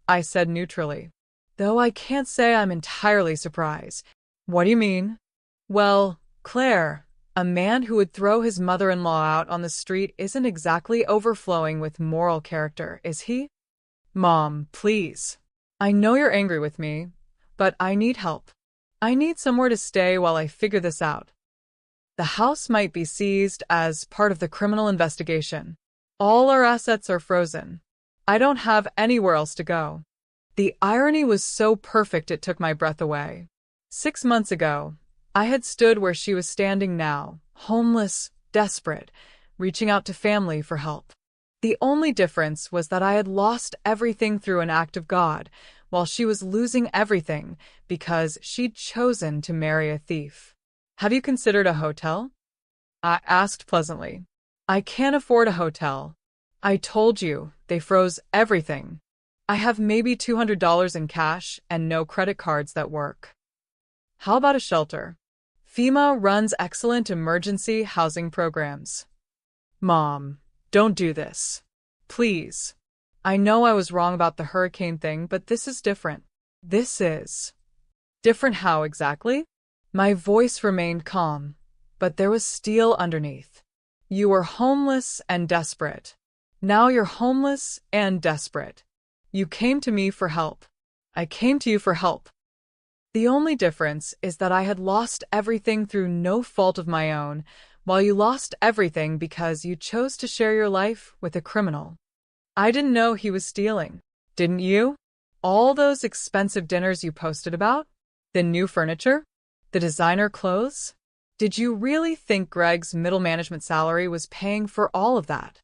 I said neutrally. Though I can't say I'm entirely surprised. "What do you mean?" "Well, Claire, a man who would throw his mother-in-law out on the street isn't exactly overflowing with moral character, is he?" "Mom, please. I know you're angry with me, but I need help. I need somewhere to stay while I figure this out. The house might be seized as part of the criminal investigation. All our assets are frozen. I don't have anywhere else to go." The irony was so perfect it took my breath away. 6 months ago, I had stood where she was standing now, homeless, desperate, reaching out to family for help. The only difference was that I had lost everything through an act of God, while she was losing everything because she'd chosen to marry a thief. "Have you considered a hotel?" I asked pleasantly. "I can't afford a hotel. I told you, they froze everything. I have maybe $200 in cash and no credit cards that work." "How about a shelter? FEMA runs excellent emergency housing programs." "Mom, don't do this. Please. I know I was wrong about the hurricane thing, but this is different." "This is different how exactly?" My voice remained calm, but there was steel underneath. "You were homeless and desperate. Now you're homeless and desperate. You came to me for help. I came to you for help. The only difference is that I had lost everything through no fault of my own, while you lost everything because you chose to share your life with a criminal. I didn't know he was stealing. Didn't you? All those expensive dinners you posted about? The new furniture? The designer clothes? Did you really think Greg's middle management salary was paying for all of that?"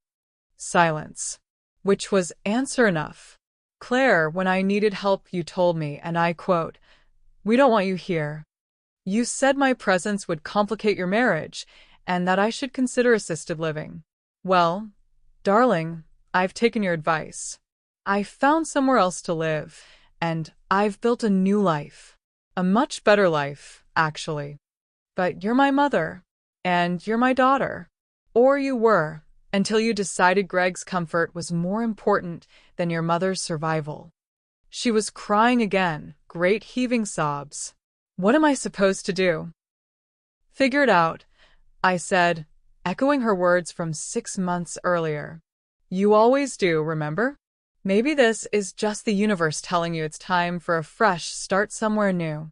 Silence. Which was answer enough. "Claire, when I needed help, you told me, and I quote, 'We don't want you here.' You said my presence would complicate your marriage, and that I should consider assisted living. Well, darling, I've taken your advice. I found somewhere else to live, and I've built a new life. A much better life, actually. But you're my mother, and you're my daughter. Or you were, until you decided Greg's comfort was more important than your mother's survival." She was crying again, great heaving sobs. "What am I supposed to do?" "Figure it out," I said, echoing her words from 6 months earlier. "You always do, remember? Maybe this is just the universe telling you it's time for a fresh start somewhere new."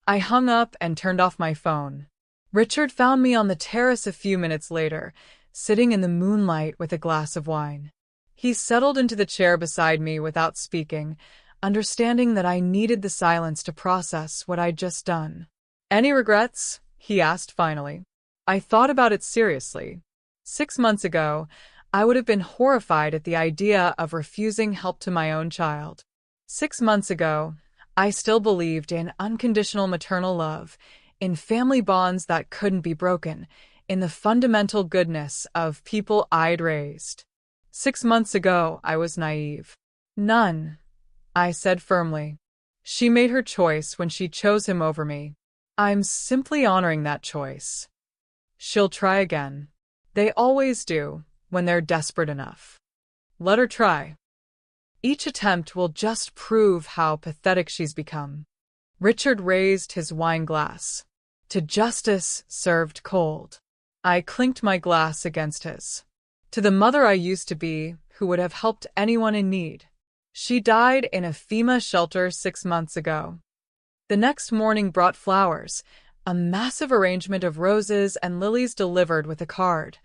I hung up and turned off my phone. Richard found me on the terrace a few minutes later, sitting in the moonlight with a glass of wine. He settled into the chair beside me without speaking, understanding that I needed the silence to process what I'd just done. "Any regrets?" he asked finally. I thought about it seriously. 6 months ago, I would have been horrified at the idea of refusing help to my own child. 6 months ago, I still believed in unconditional maternal love, in family bonds that couldn't be broken, in the fundamental goodness of people I'd raised. 6 months ago, I was naive. "None," I said firmly. "She made her choice when she chose him over me. I'm simply honoring that choice. She'll try again. They always do, when they're desperate enough. Let her try." Each attempt will just prove how pathetic she's become. Richard raised his wine glass. To justice served cold. I clinked my glass against his. To the mother I used to be, who would have helped anyone in need. She died in a FEMA shelter 6 months ago. The next morning brought flowers, a massive arrangement of roses and lilies delivered with a card.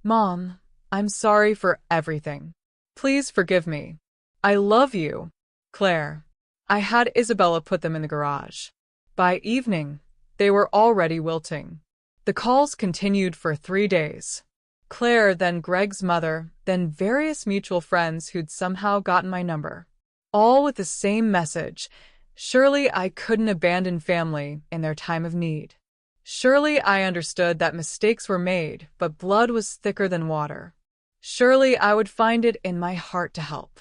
Mom, I'm sorry for everything. Please forgive me. I love you, Claire. I had Isabella put them in the garage. By evening, they were already wilting. The calls continued for 3 days. Claire, then Greg's mother, then various mutual friends who'd somehow gotten my number. All with the same message. Surely I couldn't abandon family in their time of need. Surely I understood that mistakes were made, but blood was thicker than water. Surely I would find it in my heart to help.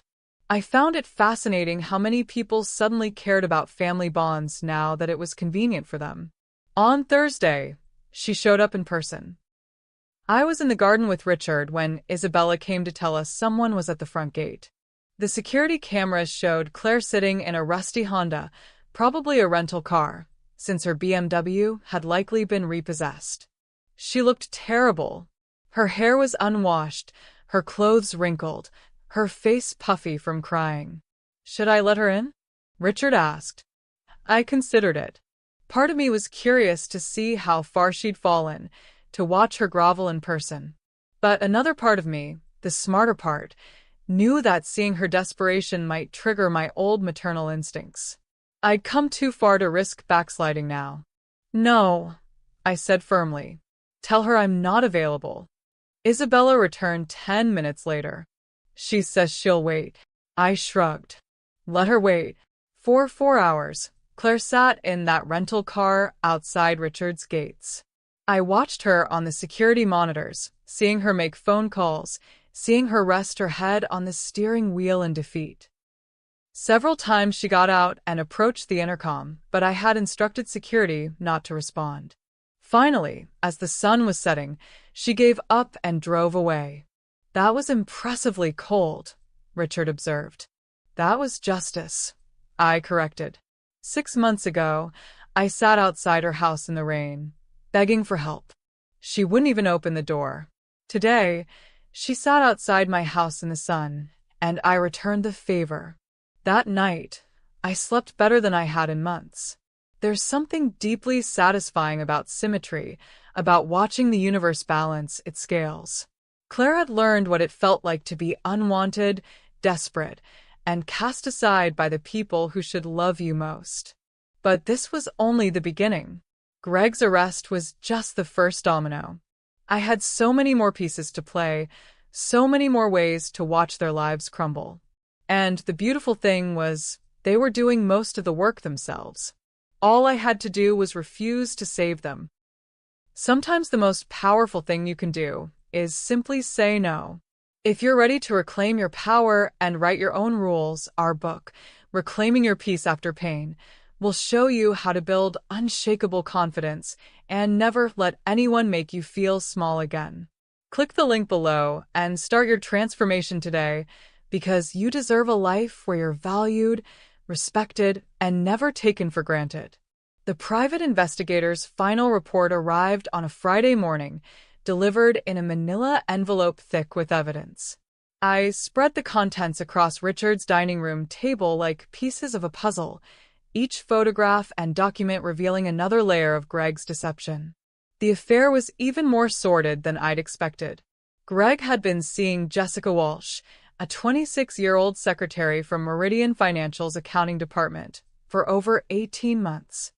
I found it fascinating how many people suddenly cared about family bonds now that it was convenient for them. On Thursday, she showed up in person. I was in the garden with Richard when Isabella came to tell us someone was at the front gate. The security cameras showed Claire sitting in a rusty Honda, probably a rental car, since her BMW had likely been repossessed. She looked terrible. Her hair was unwashed, her clothes wrinkled, her face puffy from crying. Should I let her in? Richard asked. I considered it. Part of me was curious to see how far she'd fallen, to watch her grovel in person. But another part of me, the smarter part, knew that seeing her desperation might trigger my old maternal instincts. I'd come too far to risk backsliding now. No, I said firmly. Tell her I'm not available. Isabella returned 10 minutes later. She says she'll wait. I shrugged. Let her wait. For 4 hours, Claire sat in that rental car outside Richard's gates. I watched her on the security monitors, seeing her make phone calls, seeing her rest her head on the steering wheel in defeat. Several times she got out and approached the intercom, but I had instructed security not to respond. Finally, as the sun was setting, she gave up and drove away. That was impressively cold, Richard observed. That was justice, I corrected. 6 months ago, I sat outside her house in the rain, begging for help. She wouldn't even open the door. Today, she sat outside my house in the sun, and I returned the favor. That night, I slept better than I had in months. There's something deeply satisfying about symmetry, about watching the universe balance its scales. Claire had learned what it felt like to be unwanted, desperate, and cast aside by the people who should love you most. But this was only the beginning. Greg's arrest was just the first domino. I had so many more pieces to play, so many more ways to watch their lives crumble. And the beautiful thing was, they were doing most of the work themselves. All I had to do was refuse to save them. Sometimes the most powerful thing you can do is simply say no. If you're ready to reclaim your power and write your own rules, our book, Reclaiming Your Peace After Pain, will show you how to build unshakable confidence and never let anyone make you feel small again. Click the link below and start your transformation today, because you deserve a life where you're valued, respected, and never taken for granted. The private investigator's final report arrived on a Friday morning, delivered in a manila envelope thick with evidence. I spread the contents across Richard's dining room table like pieces of a puzzle, each photograph and document revealing another layer of Greg's deception. The affair was even more sordid than I'd expected. Greg had been seeing Jessica Walsh, a 26-year-old secretary from Meridian Financial's accounting department, for over 18 months.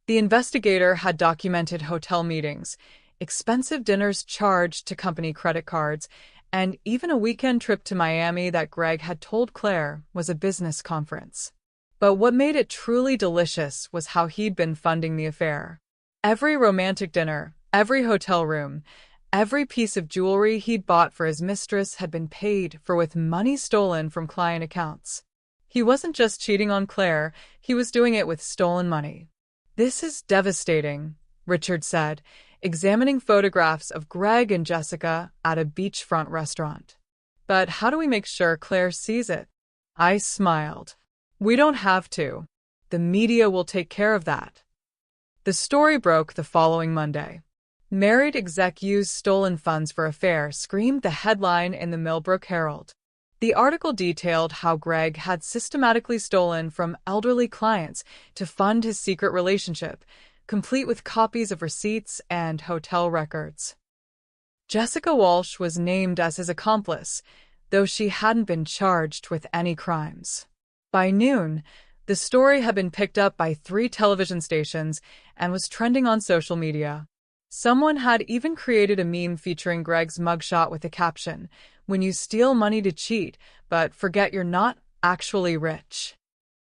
The investigator had documented hotel meetings, expensive dinners charged to company credit cards, and even a weekend trip to Miami that Greg had told Claire was a business conference. But what made it truly delicious was how he'd been funding the affair. Every romantic dinner, every hotel room, every piece of jewelry he'd bought for his mistress had been paid for with money stolen from client accounts. He wasn't just cheating on Claire, he was doing it with stolen money. This is devastating, Richard said, examining photographs of Greg and Jessica at a beachfront restaurant. But how do we make sure Claire sees it? I smiled. We don't have to. The media will take care of that. The story broke the following Monday. Married exec used stolen funds for affair, screamed the headline in the Millbrook Herald. The article detailed how Greg had systematically stolen from elderly clients to fund his secret relationship, complete with copies of receipts and hotel records. Jessica Walsh was named as his accomplice, though she hadn't been charged with any crimes. By noon, the story had been picked up by 3 television stations and was trending on social media. Someone had even created a meme featuring Greg's mugshot with the caption, "When you steal money to cheat, but forget you're not actually rich."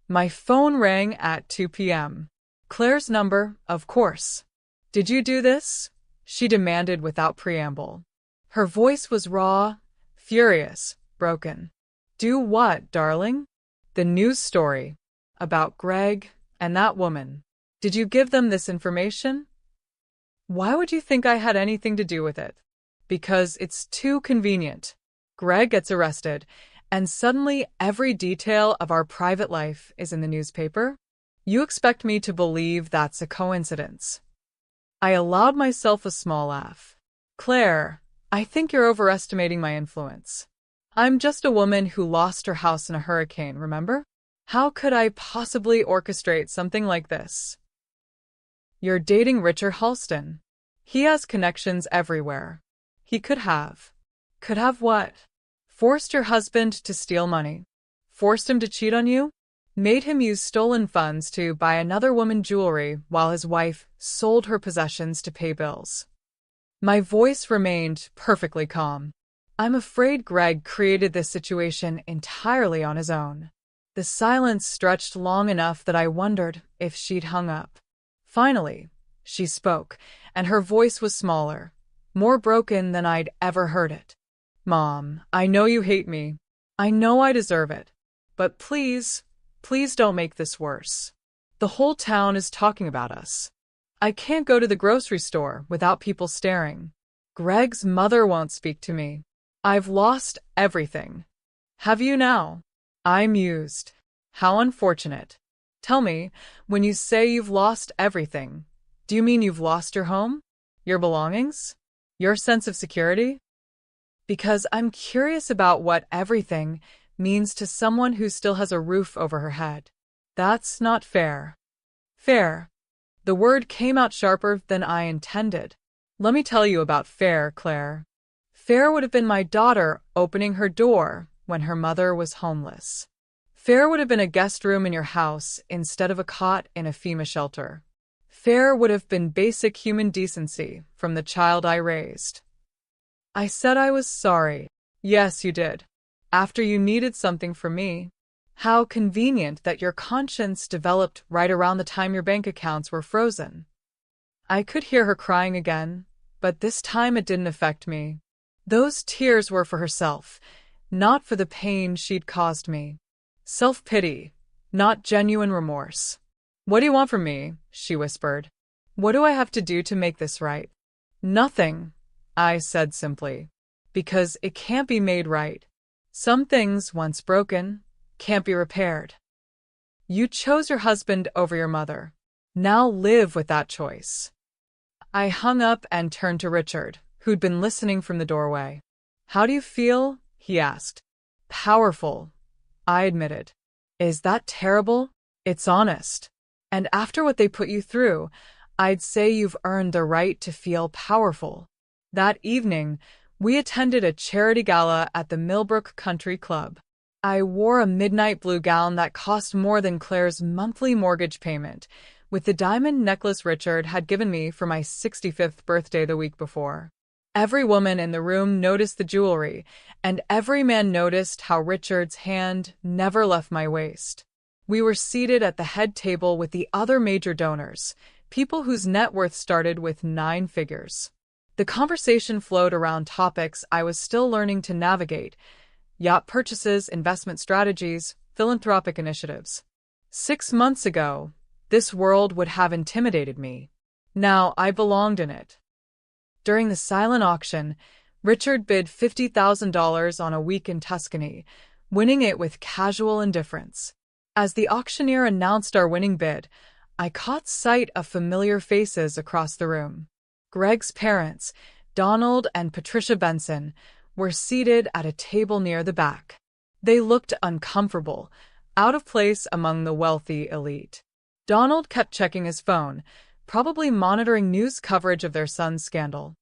My phone rang at 2 p.m. Claire's number, of course. "Did you do this?" she demanded without preamble. Her voice was raw, furious, broken. "Do what, darling?" "The news story. About Greg and that woman. Did you give them this information?" "Why would you think I had anything to do with it?" "Because it's too convenient. Greg gets arrested, and suddenly every detail of our private life is in the newspaper? You expect me to believe that's a coincidence?" I allowed myself a small laugh. "Claire, I think you're overestimating my influence. I'm just a woman who lost her house in a hurricane, remember? How could I possibly orchestrate something like this?" "You're dating Richard Halston. He has connections everywhere. He could have." "Could have what?" "Forced your husband to steal money. Forced him to cheat on you. Made him use stolen funds to buy another woman jewelry while his wife sold her possessions to pay bills." My voice remained perfectly calm. "I'm afraid Greg created this situation entirely on his own." The silence stretched long enough that I wondered if she'd hung up. Finally, she spoke, and her voice was smaller, more broken than I'd ever heard it. "Mom, I know you hate me. I know I deserve it. But please, please don't make this worse. The whole town is talking about us. I can't go to the grocery store without people staring. Greg's mother won't speak to me. I've lost everything. Have you now?" I mused. How unfortunate. "Tell me, when you say you've lost everything, do you mean you've lost your home? Your belongings? Your sense of security?" Because I'm curious about what everything means to someone who still has a roof over her head. That's not fair. Fair. The word came out sharper than I intended. Let me tell you about fair, Claire. Fair would have been my daughter opening her door when her mother was homeless. Fair would have been a guest room in your house instead of a cot in a FEMA shelter. Fair would have been basic human decency from the child I raised. I said I was sorry. Yes, you did. After you needed something from me. How convenient that your conscience developed right around the time your bank accounts were frozen. I could hear her crying again, but this time it didn't affect me. Those tears were for herself, not for the pain she'd caused me. Self-pity, not genuine remorse. "What do you want from me?" she whispered. "What do I have to do to make this right?" "Nothing," I said simply, "because it can't be made right. Some things, once broken, can't be repaired. You chose your husband over your mother. Now live with that choice." I hung up and turned to Richard, who'd been listening from the doorway. "How do you feel?" he asked. "Powerful," I admitted. "Is that terrible?" "It's honest. And after what they put you through, I'd say you've earned the right to feel powerful." That evening, we attended a charity gala at the Millbrook Country Club. I wore a midnight blue gown that cost more than Claire's monthly mortgage payment, with the diamond necklace Richard had given me for my 65th birthday the week before. Every woman in the room noticed the jewelry, and every man noticed how Richard's hand never left my waist. We were seated at the head table with the other major donors, people whose net worth started with 9 figures. The conversation flowed around topics I was still learning to navigate: yacht purchases, investment strategies, philanthropic initiatives. 6 months ago, this world would have intimidated me. Now I belonged in it. During the silent auction, Richard bid $50,000 on a week in Tuscany, winning it with casual indifference. As the auctioneer announced our winning bid, I caught sight of familiar faces across the room. Greg's parents, Donald and Patricia Benson, were seated at a table near the back. They looked uncomfortable, out of place among the wealthy elite. Donald kept checking his phone, probably monitoring news coverage of their son's scandal.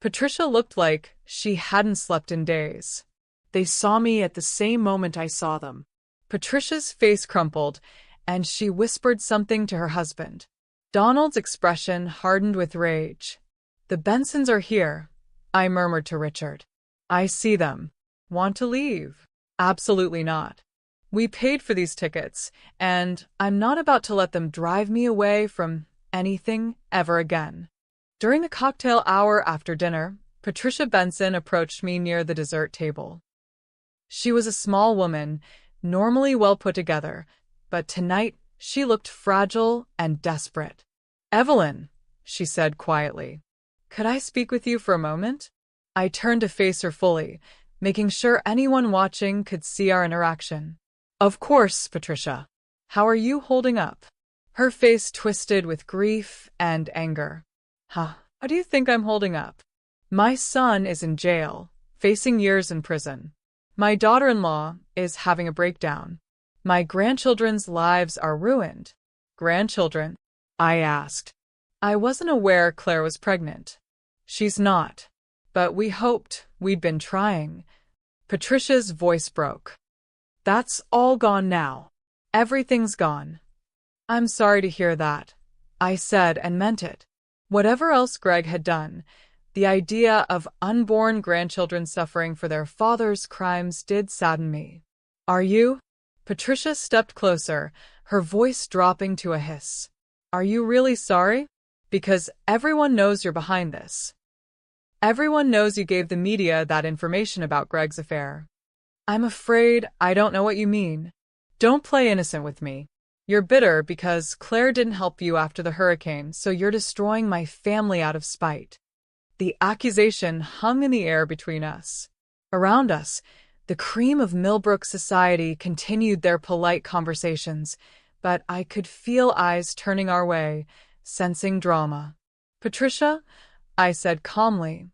Patricia looked like she hadn't slept in days. They saw me at the same moment I saw them. Patricia's face crumpled, and she whispered something to her husband. Donald's expression hardened with rage. "The Bensons are here," I murmured to Richard. "I see them. Want to leave?" "Absolutely not. We paid for these tickets, and I'm not about to let them drive me away from anything ever again." During the cocktail hour after dinner, Patricia Benson approached me near the dessert table. She was a small woman, normally well put together, but tonight she looked fragile and desperate. "Evelyn," she said quietly, "could I speak with you for a moment?" I turned to face her fully, making sure anyone watching could see our interaction. "Of course, Patricia. How are you holding up?" Her face twisted with grief and anger. How do you think I'm holding up? My son is in jail, facing years in prison. My daughter-in-law is having a breakdown. My grandchildren's lives are ruined. "Grandchildren?" I asked. I wasn't aware Claire was pregnant. "She's not. But we hoped. We'd been trying." Patricia's voice broke. "That's all gone now. Everything's gone." "I'm sorry to hear that," I said and meant it. Whatever else Greg had done, the idea of unborn grandchildren suffering for their father's crimes did sadden me. "Are you?" Patricia stepped closer, her voice dropping to a hiss. "Are you really sorry? Because everyone knows you're behind this. Everyone knows you gave the media that information about Greg's affair." "I'm afraid I don't know what you mean. Don't play innocent with me. You're bitter because Claire didn't help you after the hurricane, so you're destroying my family out of spite." The accusation hung in the air between us. Around us, the cream of Millbrook society continued their polite conversations, but I could feel eyes turning our way, sensing drama. "Patricia," I said calmly,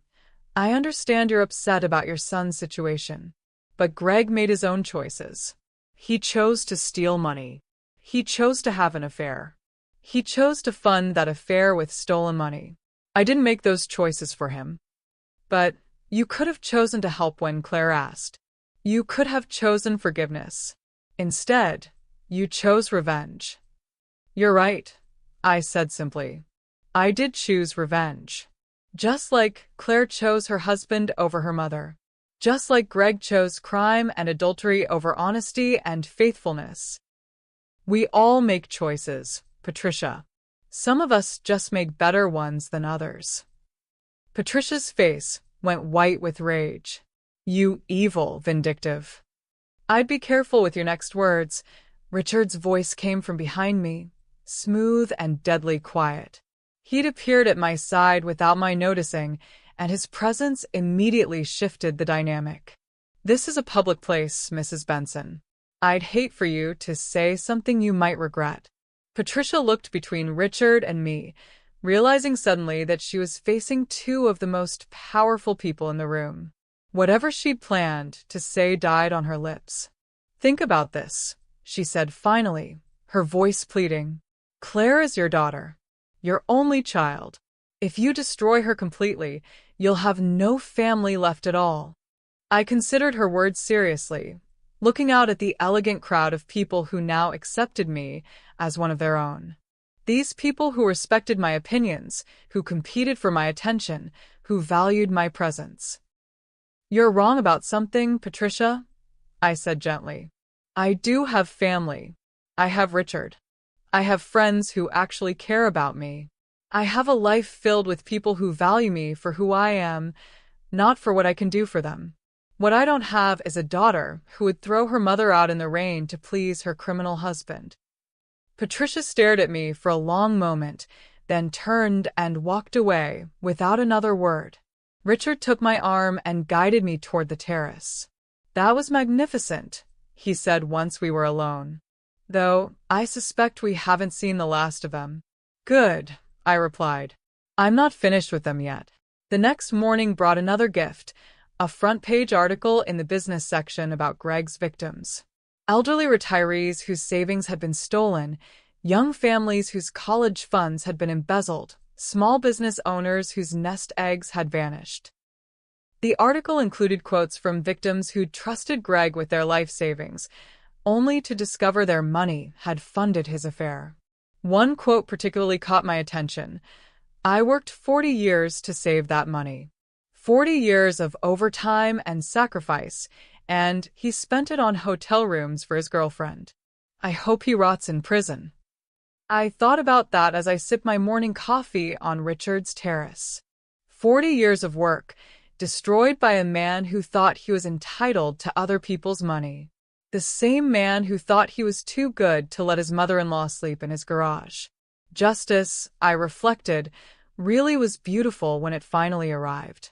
"I understand you're upset about your son's situation. But Greg made his own choices. He chose to steal money. He chose to have an affair. He chose to fund that affair with stolen money. I didn't make those choices for him. But you could have chosen to help when Claire asked. You could have chosen forgiveness. Instead, you chose revenge." "You're right," I said simply. "I did choose revenge. Just like Claire chose her husband over her mother. Just like Greg chose crime and adultery over honesty and faithfulness. We all make choices, Patricia. Some of us just make better ones than others." Patricia's face went white with rage. "You evil, vindictive." "I'd be careful with your next words." Richard's voice came from behind me, smooth and deadly quiet. He'd appeared at my side without my noticing, and his presence immediately shifted the dynamic. "This is a public place, Mrs. Benson. I'd hate for you to say something you might regret." Patricia looked between Richard and me, realizing suddenly that she was facing two of the most powerful people in the room. Whatever she'd planned to say died on her lips. "Think about this," she said finally, her voice pleading. "Claire is your daughter, your only child. If you destroy her completely, you'll have no family left at all." I considered her words seriously, looking out at the elegant crowd of people who now accepted me as one of their own. These people who respected my opinions, who competed for my attention, who valued my presence. "You're wrong about something, Patricia," I said gently. "I do have family. I have Richard. I have friends who actually care about me. I have a life filled with people who value me for who I am, not for what I can do for them. What I don't have is a daughter who would throw her mother out in the rain to please her criminal husband." Patricia stared at me for a long moment, then turned and walked away without another word. Richard took my arm and guided me toward the terrace. "That was magnificent," he said once we were alone. Though, I suspect we haven't seen the last of them. Good, I replied. I'm not finished with them yet. The next morning brought another gift, a front-page article in the business section about Greg's victims. Elderly retirees whose savings had been stolen, young families whose college funds had been embezzled, small business owners whose nest eggs had vanished. The article included quotes from victims who'd trusted Greg with their life savings, only to discover their money had funded his affair. One quote particularly caught my attention. "I worked 40 years to save that money. 40 years of overtime and sacrifice, and he spent it on hotel rooms for his girlfriend. I hope he rots in prison." I thought about that as I sipped my morning coffee on Richard's terrace. 40 years of work, destroyed by a man who thought he was entitled to other people's money. The same man who thought he was too good to let his mother-in-law sleep in his garage. Justice, I reflected, really was beautiful when it finally arrived.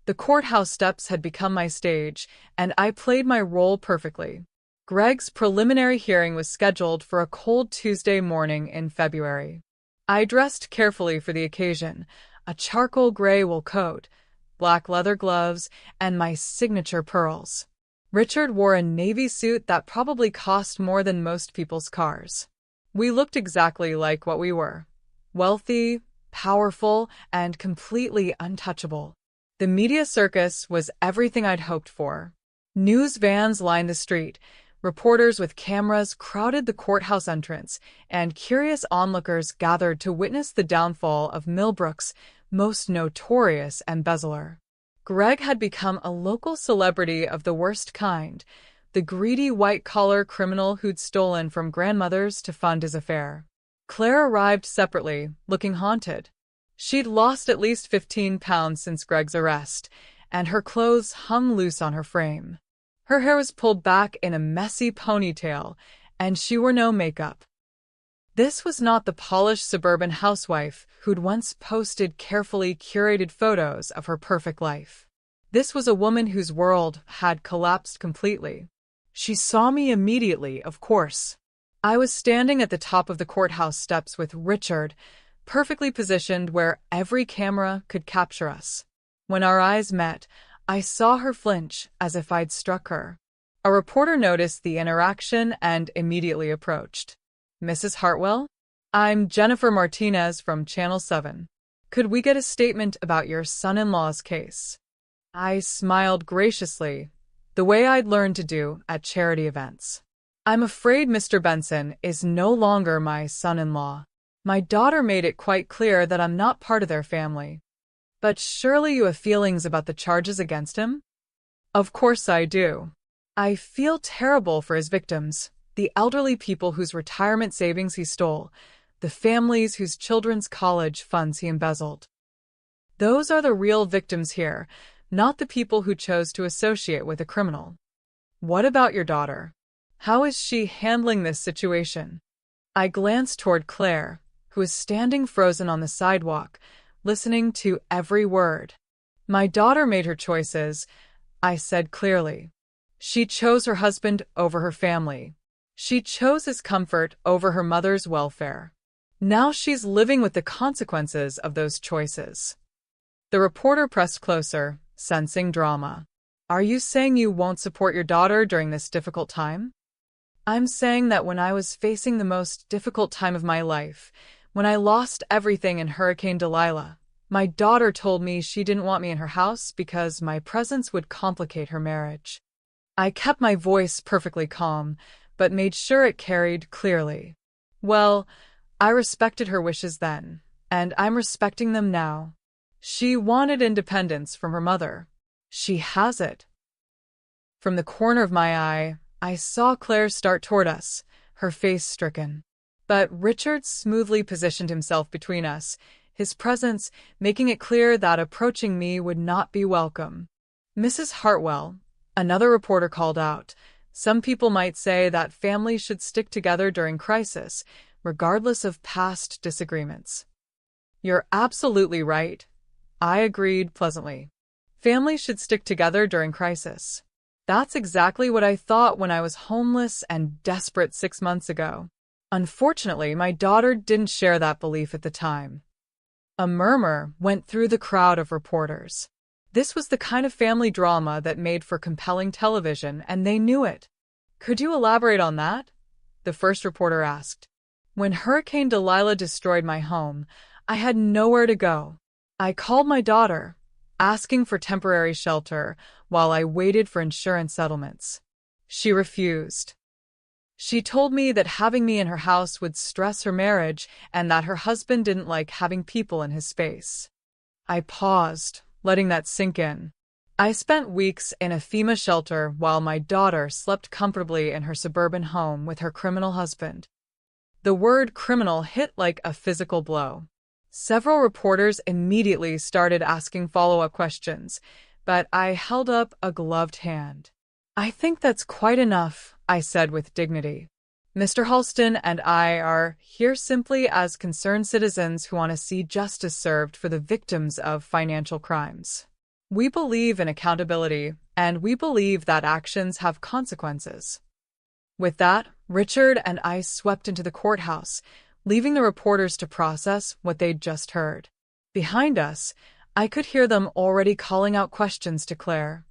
The courthouse steps had become my stage, and I played my role perfectly. Greg's preliminary hearing was scheduled for a cold Tuesday morning in February. I dressed carefully for the occasion, a charcoal gray wool coat, black leather gloves, and my signature pearls. Richard wore a navy suit that probably cost more than most people's cars. We looked exactly like what we were: wealthy, powerful, and completely untouchable. The media circus was everything I'd hoped for. News vans lined the street, reporters with cameras crowded the courthouse entrance, and curious onlookers gathered to witness the downfall of Millbrook's most notorious embezzler. Greg had become a local celebrity of the worst kind, the greedy white-collar criminal who'd stolen from grandmothers to fund his affair. Claire arrived separately, looking haunted. She'd lost at least 15 pounds since Greg's arrest, and her clothes hung loose on her frame. Her hair was pulled back in a messy ponytail, and she wore no makeup. This was not the polished suburban housewife who'd once posted carefully curated photos of her perfect life. This was a woman whose world had collapsed completely. She saw me immediately, of course. I was standing at the top of the courthouse steps with Richard, perfectly positioned where every camera could capture us. When our eyes met, I saw her flinch as if I'd struck her. A reporter noticed the interaction and immediately approached. "Mrs. Hartwell? I'm Jennifer Martinez from Channel 7. Could we get a statement about your son-in-law's case?" I smiled graciously, the way I'd learned to do at charity events. "I'm afraid Mr. Benson is no longer my son-in-law. My daughter made it quite clear that I'm not part of their family." "But surely you have feelings about the charges against him?" "Of course I do. I feel terrible for his victims, the elderly people whose retirement savings he stole, the families whose children's college funds he embezzled. Those are the real victims here, not the people who chose to associate with a criminal." "What about your daughter? How is she handling this situation?" I glanced toward Claire, who was standing frozen on the sidewalk, listening to every word. "My daughter made her choices," I said clearly. "She chose her husband over her family. She chose his comfort over her mother's welfare. Now she's living with the consequences of those choices." The reporter pressed closer, sensing drama. "Are you saying you won't support your daughter during this difficult time?" "I'm saying that when I was facing the most difficult time of my life, when I lost everything in Hurricane Delilah, my daughter told me she didn't want me in her house because my presence would complicate her marriage." I kept my voice perfectly calm, but made sure it carried clearly. "Well, I respected her wishes then, and I'm respecting them now. She wanted independence from her mother. She has it." From the corner of my eye, I saw Claire start toward us, her face stricken. But Richard smoothly positioned himself between us, his presence making it clear that approaching me would not be welcome. "Mrs. Hartwell," another reporter called out, "some people might say that families should stick together during crisis, regardless of past disagreements." "You're absolutely right," I agreed pleasantly. "Families should stick together during crisis. That's exactly what I thought when I was homeless and desperate 6 months ago. Unfortunately, my daughter didn't share that belief at the time. A murmur went through the crowd of reporters. This was the kind of family drama that made for compelling television, and they knew it. Could you elaborate on that? The first reporter asked. When Hurricane Delilah destroyed my home, I had nowhere to go. I called my daughter, asking for temporary shelter while I waited for insurance settlements. She refused. She told me that having me in her house would stress her marriage and that her husband didn't like having people in his space. I paused, letting that sink in. I spent weeks in a FEMA shelter while my daughter slept comfortably in her suburban home with her criminal husband. The word criminal hit like a physical blow. Several reporters immediately started asking follow-up questions, but I held up a gloved hand. I think that's quite enough, I said with dignity. Mr. Halston and I are here simply as concerned citizens who want to see justice served for the victims of financial crimes. We believe in accountability, and we believe that actions have consequences. With that, Richard and I swept into the courthouse, leaving the reporters to process what they'd just heard. Behind us, I could hear them already calling out questions to Claire.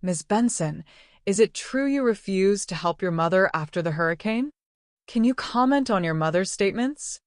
Ms. Benson, is it true you refused to help your mother after the hurricane? Can you comment on your mother's statements?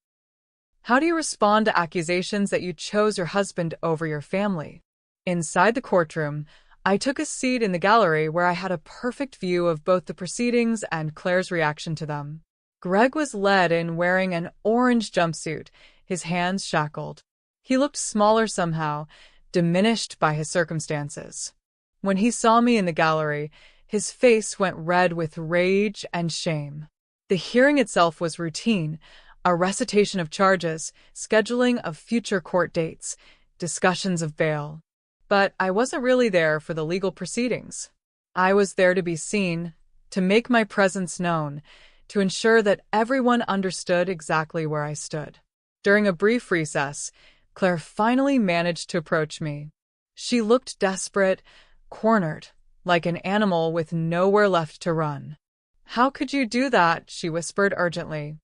How do you respond to accusations that you chose your husband over your family? Inside the courtroom, I took a seat in the gallery where I had a perfect view of both the proceedings and Claire's reaction to them. Greg was led in wearing an orange jumpsuit, his hands shackled. He looked smaller somehow, diminished by his circumstances. When he saw me in the gallery, his face went red with rage and shame. The hearing itself was routine, a recitation of charges, scheduling of future court dates, discussions of bail. But I wasn't really there for the legal proceedings. I was there to be seen, to make my presence known, to ensure that everyone understood exactly where I stood. During a brief recess, Claire finally managed to approach me. She looked desperate, cornered, like an animal with nowhere left to run. "How could you do that?" she whispered urgently.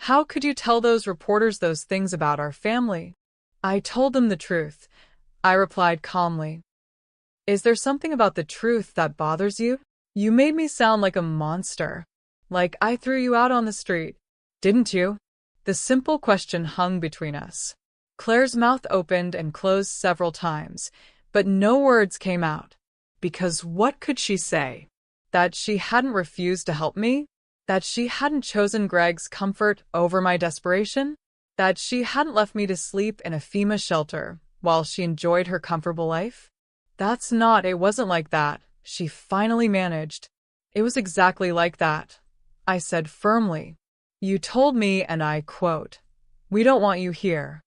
"How could you tell those reporters those things about our family?" "I told them the truth," I replied calmly. "Is there something about the truth that bothers you? You made me sound like a monster. Like I threw you out on the street, didn't you?" The simple question hung between us. Claire's mouth opened and closed several times, but no words came out. Because what could she say? That she hadn't refused to help me? That she hadn't chosen Greg's comfort over my desperation? That she hadn't left me to sleep in a FEMA shelter while she enjoyed her comfortable life? It wasn't like that, she finally managed. "It was exactly like that," I said firmly. "You told me, and I quote, 'We don't want you here.'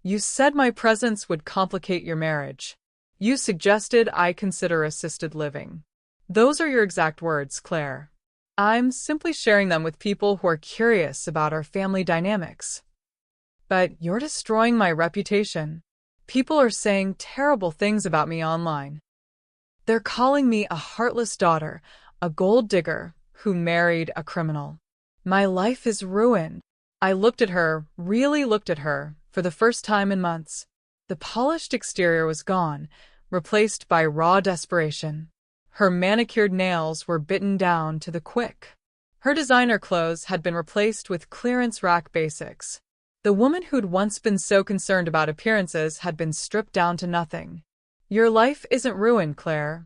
You said my presence would complicate your marriage. You suggested I consider assisted living. Those are your exact words, Claire. I'm simply sharing them with people who are curious about our family dynamics. But you're destroying my reputation. People are saying terrible things about me online. They're calling me a heartless daughter, a gold digger who married a criminal. My life is ruined." I really looked at her, for the first time in months. The polished exterior was gone, replaced by raw desperation. Her manicured nails were bitten down to the quick. Her designer clothes had been replaced with clearance rack basics. The woman who'd once been so concerned about appearances had been stripped down to nothing. "Your life isn't ruined, Claire,"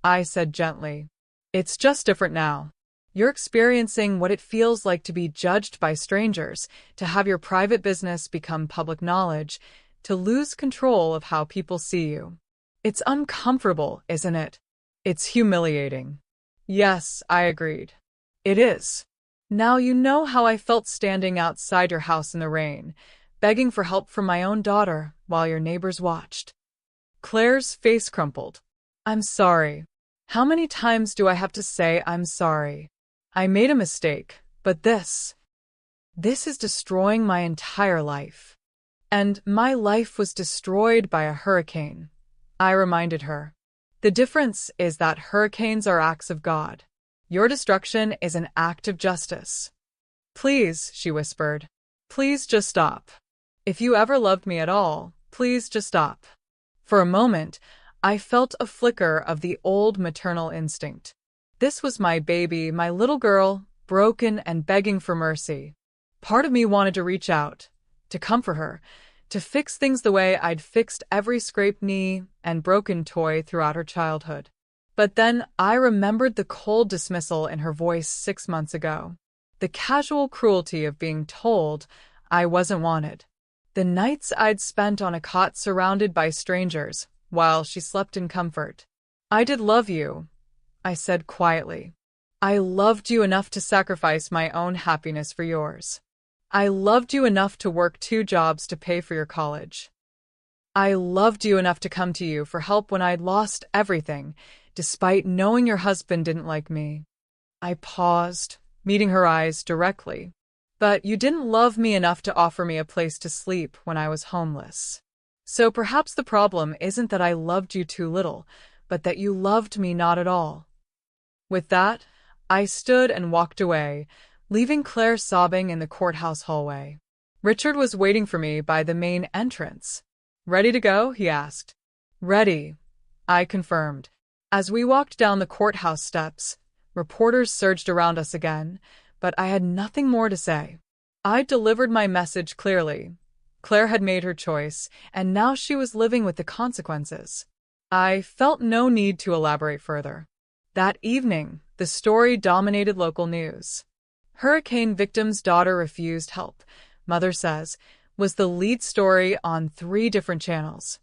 I said gently. "It's just different now. You're experiencing what it feels like to be judged by strangers, to have your private business become public knowledge, to lose control of how people see you. It's uncomfortable, isn't it? It's humiliating." "Yes," I agreed. "It is. Now you know how I felt standing outside your house in the rain, begging for help from my own daughter while your neighbors watched." Claire's face crumpled. "I'm sorry. How many times do I have to say I'm sorry? I made a mistake, but this is destroying my entire life. And my life was destroyed by a hurricane," I reminded her. The difference is that hurricanes are acts of God. Your destruction is an act of justice. Please, she whispered. Please just stop. If you ever loved me at all, please just stop. For a moment, I felt a flicker of the old maternal instinct. This was my baby, my little girl, broken and begging for mercy. Part of me wanted to reach out, to comfort her, to fix things the way I'd fixed every scraped knee and broken toy throughout her childhood. But then I remembered the cold dismissal in her voice 6 months ago. The casual cruelty of being told I wasn't wanted. The nights I'd spent on a cot surrounded by strangers while she slept in comfort. I did love you, I said quietly. I loved you enough to sacrifice my own happiness for yours. I loved you enough to work 2 jobs to pay for your college. I loved you enough to come to you for help when I'd lost everything, despite knowing your husband didn't like me. I paused, meeting her eyes directly. But you didn't love me enough to offer me a place to sleep when I was homeless. So perhaps the problem isn't that I loved you too little, but that you loved me not at all. With that, I stood and walked away, leaving Claire sobbing in the courthouse hallway. Richard was waiting for me by the main entrance. Ready to go? He asked. Ready, I confirmed. As we walked down the courthouse steps, reporters surged around us again, but I had nothing more to say. I delivered my message clearly. Claire had made her choice, and now she was living with the consequences. I felt no need to elaborate further. That evening, the story dominated local news. Hurricane victim's daughter refused help, mother says, was the lead story on 3 different channels.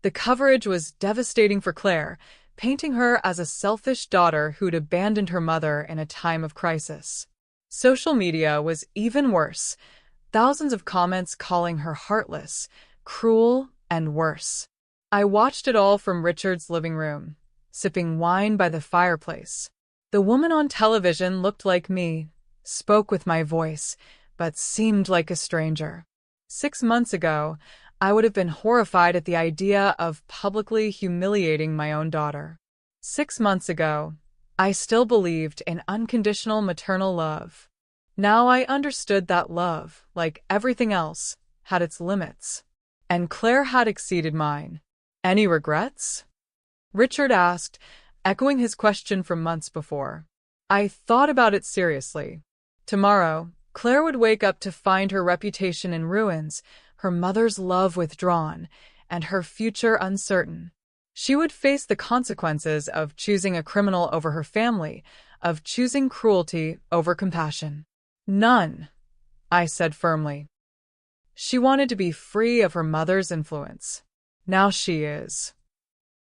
The coverage was devastating for Claire, painting her as a selfish daughter who'd abandoned her mother in a time of crisis. Social media was even worse, thousands of comments calling her heartless, cruel, and worse. I watched it all from Richard's living room, sipping wine by the fireplace. The woman on television looked like me, spoke with my voice, but seemed like a stranger. 6 months ago, I would have been horrified at the idea of publicly humiliating my own daughter. 6 months ago, I still believed in unconditional maternal love. Now I understood that love, like everything else, had its limits. And Claire had exceeded mine. Any regrets? Richard asked, echoing his question from months before. I thought about it seriously. Tomorrow, Claire would wake up to find her reputation in ruins, her mother's love withdrawn, and her future uncertain. She would face the consequences of choosing a criminal over her family, of choosing cruelty over compassion. None, I said firmly. She wanted to be free of her mother's influence. Now she is.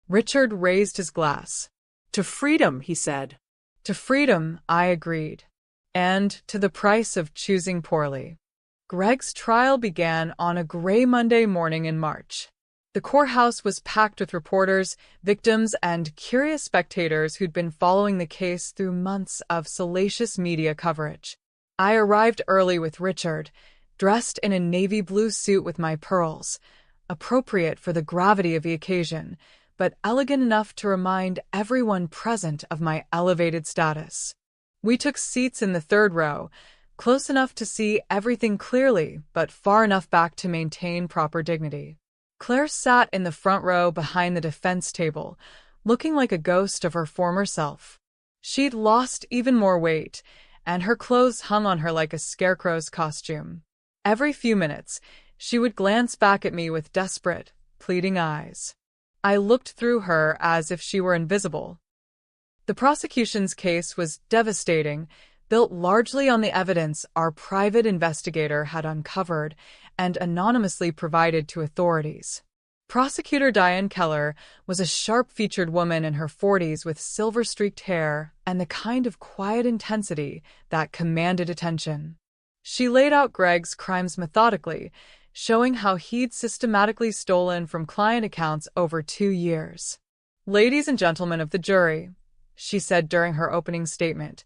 Richard raised his glass. To freedom, he said. To freedom, I agreed. And to the price of choosing poorly. Greg's trial began on a gray Monday morning in March. The courthouse was packed with reporters, victims, and curious spectators who'd been following the case through months of salacious media coverage. I arrived early with Richard, dressed in a navy blue suit with my pearls, appropriate for the gravity of the occasion, but elegant enough to remind everyone present of my elevated status. We took seats in the 3rd row, close enough to see everything clearly, but far enough back to maintain proper dignity. Claire sat in the front row behind the defense table, looking like a ghost of her former self. She'd lost even more weight, and her clothes hung on her like a scarecrow's costume. Every few minutes, she would glance back at me with desperate, pleading eyes. I looked through her as if she were invisible. The prosecution's case was devastating, built largely on the evidence our private investigator had uncovered and anonymously provided to authorities. Prosecutor Diane Keller was a sharp-featured woman in her 40s with silver-streaked hair and the kind of quiet intensity that commanded attention. She laid out Greg's crimes methodically, showing how he'd systematically stolen from client accounts over 2 years. "Ladies and gentlemen of the jury," she said during her opening statement,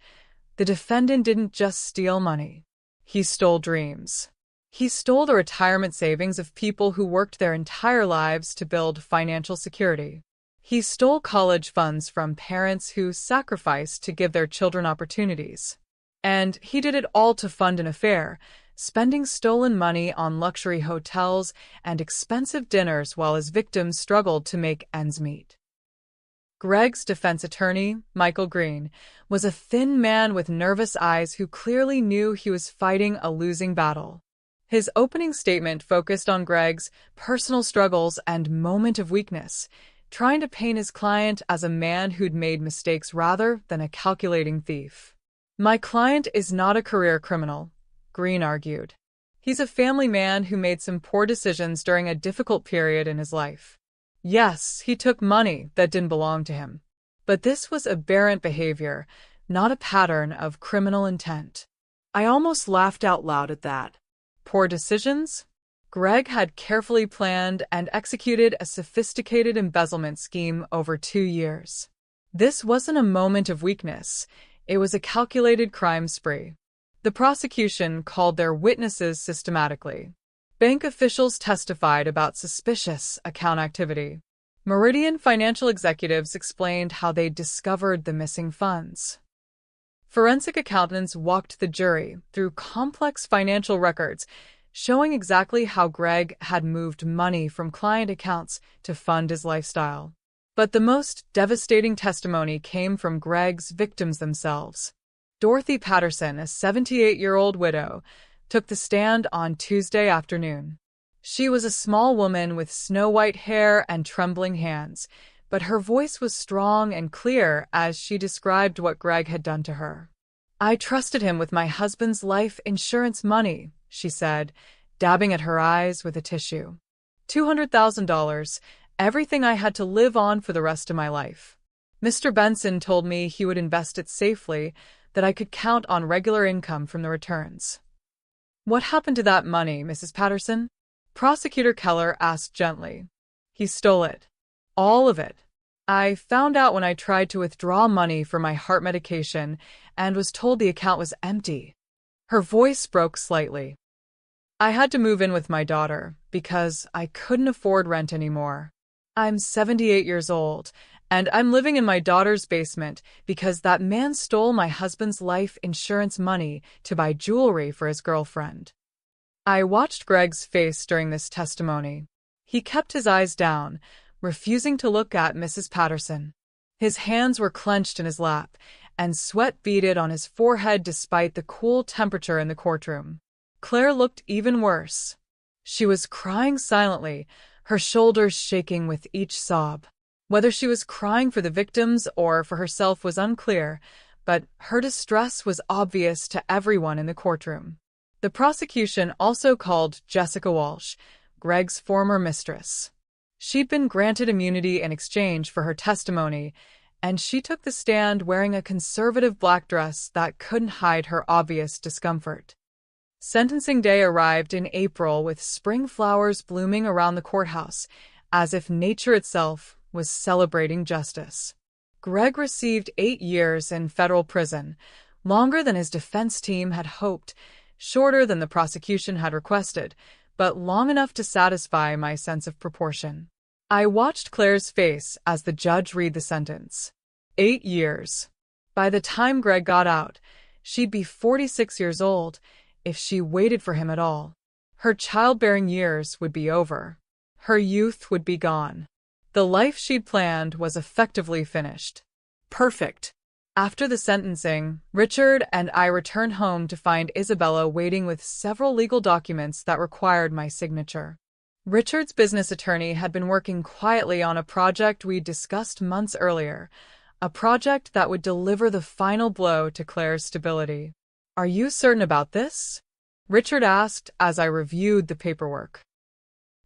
"the defendant didn't just steal money. He stole dreams. He stole the retirement savings of people who worked their entire lives to build financial security. He stole college funds from parents who sacrificed to give their children opportunities. And he did it all to fund an affair, spending stolen money on luxury hotels and expensive dinners while his victims struggled to make ends meet. Greg's defense attorney, Michael Green, was a thin man with nervous eyes who clearly knew he was fighting a losing battle. His opening statement focused on Greg's personal struggles and moment of weakness, trying to paint his client as a man who'd made mistakes rather than a calculating thief. "My client is not a career criminal," Green argued. "He's a family man who made some poor decisions during a difficult period in his life. Yes, he took money that didn't belong to him. But this was aberrant behavior, not a pattern of criminal intent." I almost laughed out loud at that. Poor decisions? Greg had carefully planned and executed a sophisticated embezzlement scheme over 2 years. This wasn't a moment of weakness. It was a calculated crime spree. The prosecution called their witnesses systematically. Bank officials testified about suspicious account activity. Meridian financial executives explained how they discovered the missing funds. Forensic accountants walked the jury through complex financial records, showing exactly how Greg had moved money from client accounts to fund his lifestyle. But the most devastating testimony came from Greg's victims themselves. Dorothy Patterson, a 78-year-old widow, took the stand on Tuesday afternoon. She was a small woman with snow-white hair and trembling hands, but her voice was strong and clear as she described what Greg had done to her. "I trusted him with my husband's life insurance money," she said, dabbing at her eyes with a tissue. $200,000, everything I had to live on for the rest of my life. Mr. Benson told me he would invest it safely, that I could count on regular income from the returns." "What happened to that money, Mrs. Patterson?" Prosecutor Keller asked gently. "He stole it. All of it. I found out when I tried to withdraw money for my heart medication and was told the account was empty." Her voice broke slightly. "I had to move in with my daughter because I couldn't afford rent anymore. I'm 78 years old, and I'm living in my daughter's basement because that man stole my husband's life insurance money to buy jewelry for his girlfriend." I watched Greg's face during this testimony. He kept his eyes down, refusing to look at Mrs. Patterson. His hands were clenched in his lap, and sweat beaded on his forehead despite the cool temperature in the courtroom. Claire looked even worse. She was crying silently, her shoulders shaking with each sob. Whether she was crying for the victims or for herself was unclear, but her distress was obvious to everyone in the courtroom. The prosecution also called Jessica Walsh, Greg's former mistress. She'd been granted immunity in exchange for her testimony, and she took the stand wearing a conservative black dress that couldn't hide her obvious discomfort. Sentencing day arrived in April with spring flowers blooming around the courthouse, as if nature itself was celebrating justice. Greg received 8 years in federal prison, longer than his defense team had hoped, shorter than the prosecution had requested, but long enough to satisfy my sense of proportion. I watched Claire's face as the judge read the sentence. 8 years. By the time Greg got out, she'd be 46 years old, if she waited for him at all. Her childbearing years would be over. Her youth would be gone. The life she'd planned was effectively finished. Perfect. After the sentencing, Richard and I returned home to find Isabella waiting with several legal documents that required my signature. Richard's business attorney had been working quietly on a project we discussed months earlier, a project that would deliver the final blow to Claire's stability. "Are you certain about this?" Richard asked as I reviewed the paperwork.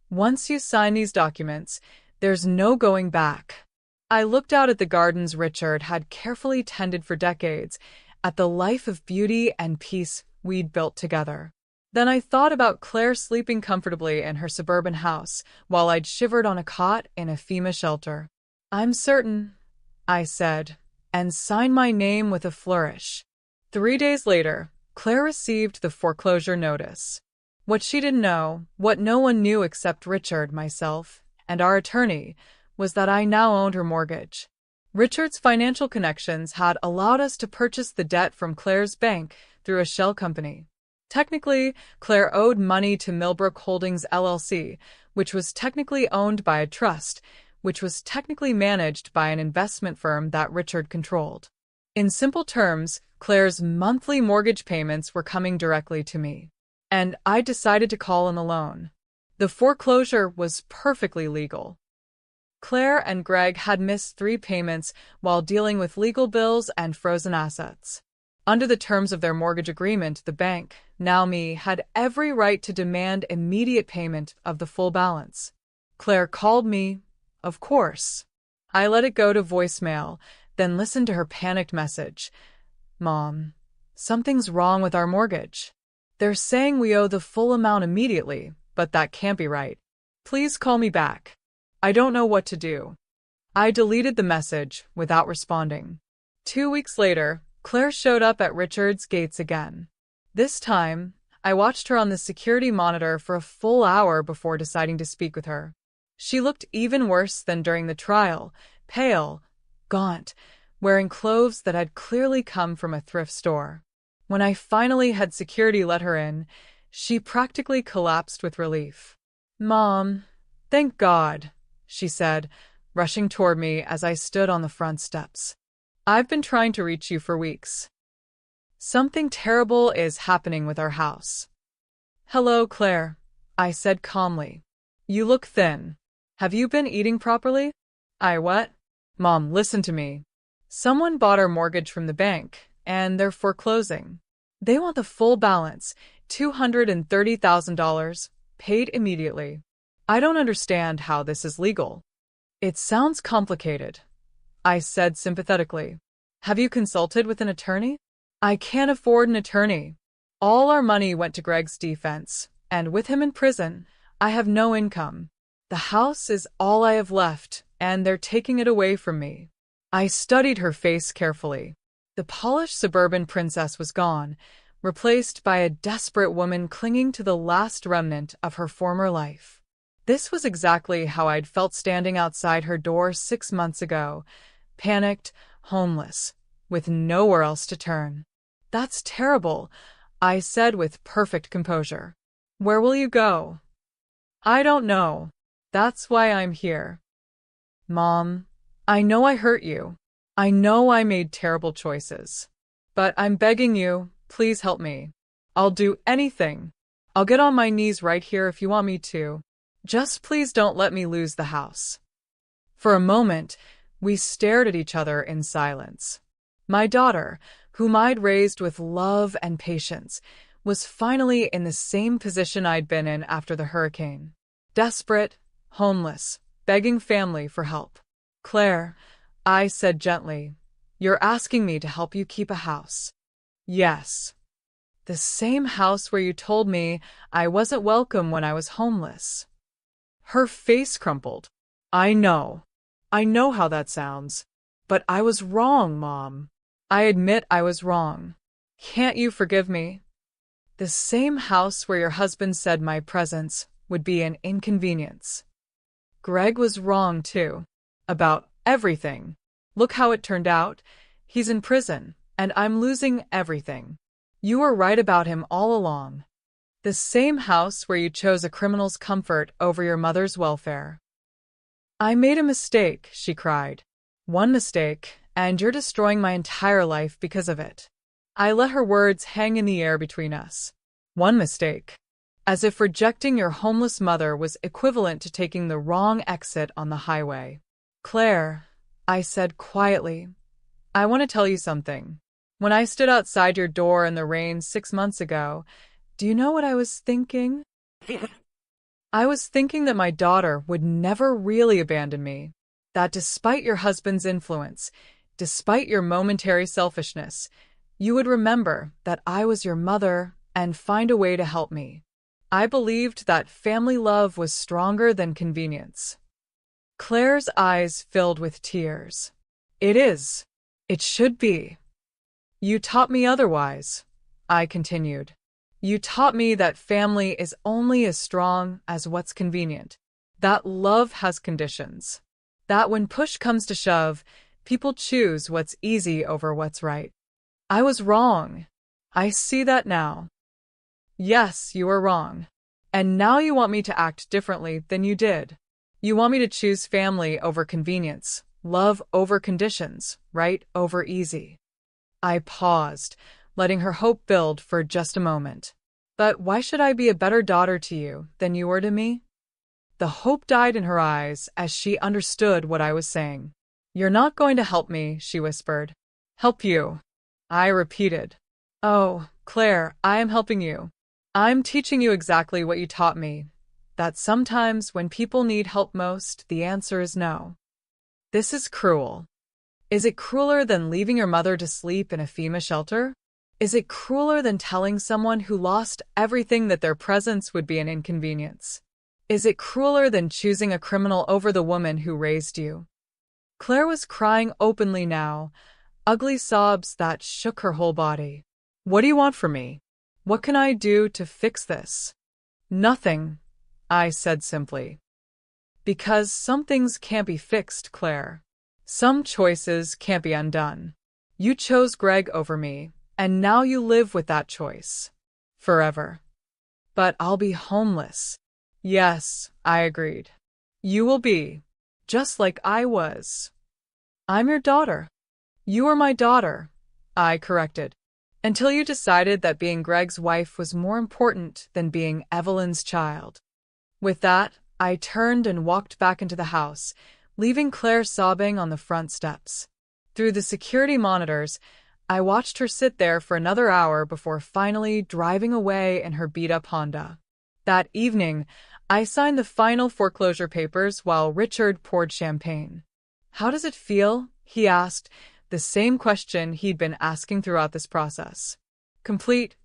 "Once you sign these documents, there's no going back." I looked out at the gardens Richard had carefully tended for decades, at the life of beauty and peace we'd built together. Then I thought about Claire sleeping comfortably in her suburban house, while I'd shivered on a cot in a FEMA shelter. "I'm certain," I said, and signed my name with a flourish. 3 days later, Claire received the foreclosure notice. What she didn't know, what no one knew except Richard, myself, and our attorney, was that I now owned her mortgage. Richard's financial connections had allowed us to purchase the debt from Claire's bank through a shell company. Technically, Claire owed money to Millbrook Holdings LLC, which was technically owned by a trust, which was technically managed by an investment firm that Richard controlled. In simple terms, Claire's monthly mortgage payments were coming directly to me, and I decided to call in the loan. The foreclosure was perfectly legal. Claire and Greg had missed 3 payments while dealing with legal bills and frozen assets. Under the terms of their mortgage agreement, the bank, now me, had every right to demand immediate payment of the full balance. Claire called me, of course. I let it go to voicemail, then listened to her panicked message. Mom, something's wrong with our mortgage. They're saying we owe the full amount immediately, but that can't be right. Please call me back. I don't know what to do. I deleted the message without responding. 2 weeks later, Claire showed up at Richard's gates again. This time, I watched her on the security monitor for a full hour before deciding to speak with her. She looked even worse than during the trial, pale, gaunt, wearing clothes that had clearly come from a thrift store. When I finally had security let her in, she practically collapsed with relief. Mom, thank God, she said, rushing toward me as I stood on the front steps. I've been trying to reach you for weeks. Something terrible is happening with our house. Hello, Claire, I said calmly. You look thin. Have you been eating properly? What? Mom, listen to me. Someone bought our mortgage from the bank, and they're foreclosing. They want the full balance, $230,000, paid immediately. I don't understand how this is legal. It sounds complicated, I said sympathetically. Have you consulted with an attorney? I can't afford an attorney. All our money went to Greg's defense, and with him in prison, I have no income. The house is all I have left, and they're taking it away from me. I studied her face carefully. The polished suburban princess was gone, replaced by a desperate woman clinging to the last remnant of her former life. This was exactly how I'd felt standing outside her door 6 months ago, panicked, homeless, with nowhere else to turn. That's terrible, I said with perfect composure. Where will you go? I don't know. That's why I'm here. Mom, I know I hurt you. I know I made terrible choices. But I'm begging you, please help me. I'll do anything. I'll get on my knees right here if you want me to. Just please don't let me lose the house. For a moment, we stared at each other in silence. My daughter, whom I'd raised with love and patience, was finally in the same position I'd been in after the hurricane. Desperate, homeless, begging family for help. Claire, I said gently, you're asking me to help you keep a house. Yes. The same house where you told me I wasn't welcome when I was homeless. Her face crumpled. I know how that sounds. But I was wrong, Mom. I admit I was wrong. Can't you forgive me? The same house where your husband said my presence would be an inconvenience. Greg was wrong, too. About everything. Look how it turned out. He's in prison, and I'm losing everything. You were right about him all along. The same house where you chose a criminal's comfort over your mother's welfare. I made a mistake, she cried. One mistake, and you're destroying my entire life because of it. I let her words hang in the air between us. One mistake. As if rejecting your homeless mother was equivalent to taking the wrong exit on the highway. Claire, I said quietly, I want to tell you something. When I stood outside your door in the rain 6 months ago, do you know what I was thinking? I was thinking that my daughter would never really abandon me. That despite your husband's influence, despite your momentary selfishness, you would remember that I was your mother and find a way to help me. I believed that family love was stronger than convenience. Claire's eyes filled with tears. It is. It should be. You taught me otherwise, I continued. You taught me that family is only as strong as what's convenient, that love has conditions. That when push comes to shove, people choose what's easy over what's right. I was wrong. I see that now. Yes, you were wrong. And now you want me to act differently than you did. You want me to choose family over convenience, love over conditions, right over easy. I paused, letting her hope build for just a moment. But why should I be a better daughter to you than you were to me? The hope died in her eyes as she understood what I was saying. You're not going to help me, she whispered. Help you. I repeated. Oh, Claire, I am helping you. I'm teaching you exactly what you taught me, that sometimes when people need help most, the answer is no. This is cruel. Is it crueler than leaving your mother to sleep in a FEMA shelter? Is it crueler than telling someone who lost everything that their presence would be an inconvenience? Is it crueler than choosing a criminal over the woman who raised you? Claire was crying openly now, ugly sobs that shook her whole body. What do you want from me? What can I do to fix this? Nothing, I said simply. Because some things can't be fixed, Claire. Some choices can't be undone. You chose Greg over me, and now you live with that choice. Forever. But I'll be homeless. Yes, I agreed. You will be, just like I was. I'm your daughter. You are my daughter, I corrected. Until you decided that being Greg's wife was more important than being Evelyn's child. With that, I turned and walked back into the house, leaving Claire sobbing on the front steps. Through the security monitors, I watched her sit there for another hour before finally driving away in her beat-up Honda. That evening, I signed the final foreclosure papers while Richard poured champagne. How does it feel? He asked, the same question he'd been asking throughout this process. Complete,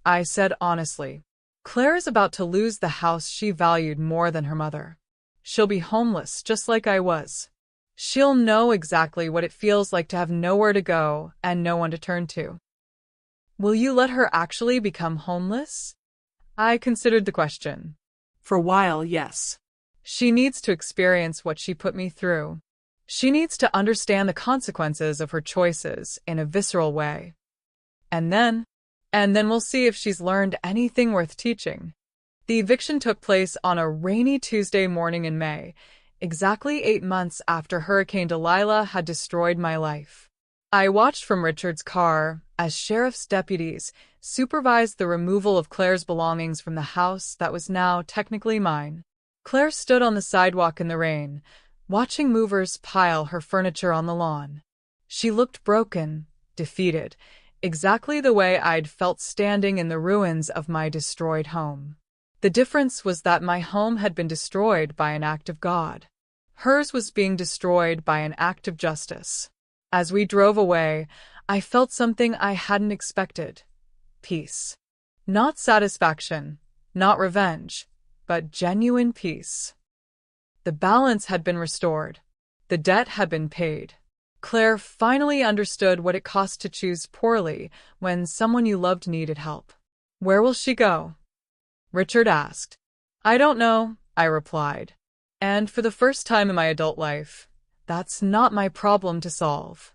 I said honestly. Claire is about to lose the house she valued more than her mother. She'll be homeless, just like I was. She'll know exactly what it feels like to have nowhere to go and no one to turn to. Will you let her actually become homeless? I considered the question. For a while, yes. She needs to experience what she put me through. She needs to understand the consequences of her choices in a visceral way. And then we'll see if she's learned anything worth teaching. The eviction took place on a rainy Tuesday morning in May, exactly 8 months after Hurricane Delilah had destroyed my life. I watched from Richard's car as sheriff's deputies supervised the removal of Claire's belongings from the house that was now technically mine. Claire stood on the sidewalk in the rain, watching movers pile her furniture on the lawn. She looked broken, defeated, exactly the way I'd felt standing in the ruins of my destroyed home. The difference was that my home had been destroyed by an act of God. Hers was being destroyed by an act of justice. As we drove away, I felt something I hadn't expected. Peace. Not satisfaction, not revenge, but genuine peace. The balance had been restored. The debt had been paid. Claire finally understood what it cost to choose poorly when someone you loved needed help. Where will she go? Richard asked. I don't know, I replied. And for the first time in my adult life, that's not my problem to solve.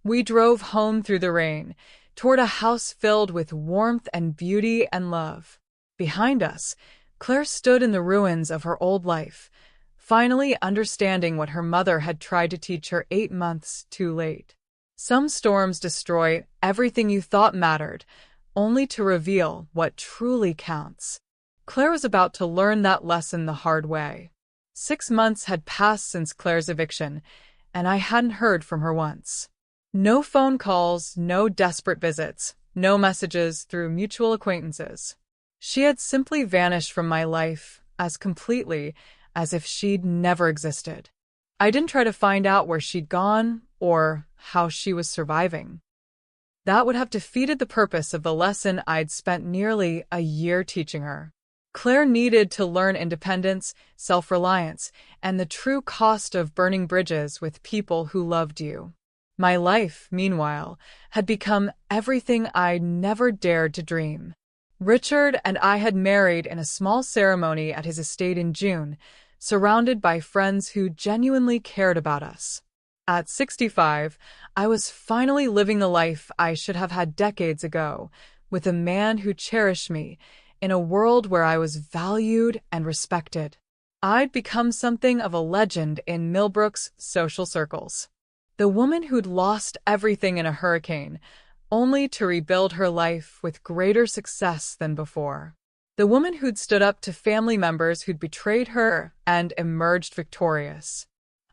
We drove home through the rain, toward a house filled with warmth and beauty and love. Behind us, Claire stood in the ruins of her old life, finally understanding what her mother had tried to teach her 8 months too late. Some storms destroy everything you thought mattered, only to reveal what truly counts. Claire was about to learn that lesson the hard way. 6 months had passed since Claire's eviction, and I hadn't heard from her once. No phone calls, no desperate visits, no messages through mutual acquaintances. She had simply vanished from my life as completely as if she'd never existed. I didn't try to find out where she'd gone or how she was surviving. That would have defeated the purpose of the lesson I'd spent nearly a year teaching her. Claire needed to learn independence, self-reliance, and the true cost of burning bridges with people who loved you. My life, meanwhile, had become everything I'd never dared to dream. Richard and I had married in a small ceremony at his estate in June, surrounded by friends who genuinely cared about us. At 65, I was finally living the life I should have had decades ago, with a man who cherished me, in a world where I was valued and respected. I'd become something of a legend in Millbrook's social circles. The woman who'd lost everything in a hurricane, only to rebuild her life with greater success than before. The woman who'd stood up to family members who'd betrayed her and emerged victorious.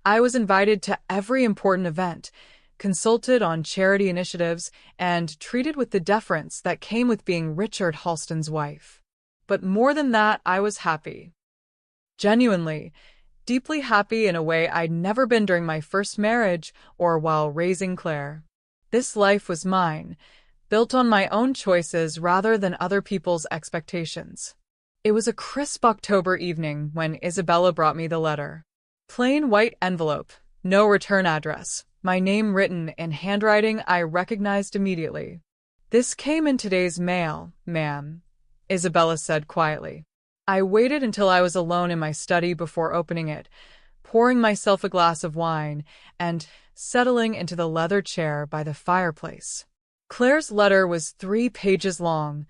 I was invited to every important event, consulted on charity initiatives, and treated with the deference that came with being Richard Halston's wife. But more than that, I was happy. Genuinely, deeply happy in a way I'd never been during my first marriage or while raising Claire. This life was mine, built on my own choices rather than other people's expectations. It was a crisp October evening when Isabella brought me the letter. Plain white envelope, no return address, my name written in handwriting I recognized immediately. "This came in today's mail, ma'am," Isabella said quietly. I waited until I was alone in my study before opening it, pouring myself a glass of wine and settling into the leather chair by the fireplace. Claire's letter was 3 pages long,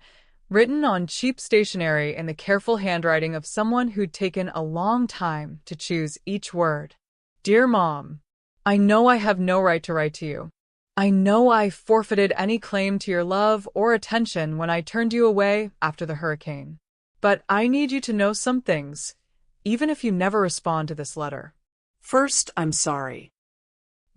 written on cheap stationery in the careful handwriting of someone who'd taken a long time to choose each word. "Dear Mom, I know I have no right to write to you. I know I forfeited any claim to your love or attention when I turned you away after the hurricane. But I need you to know some things, even if you never respond to this letter." First, I'm sorry.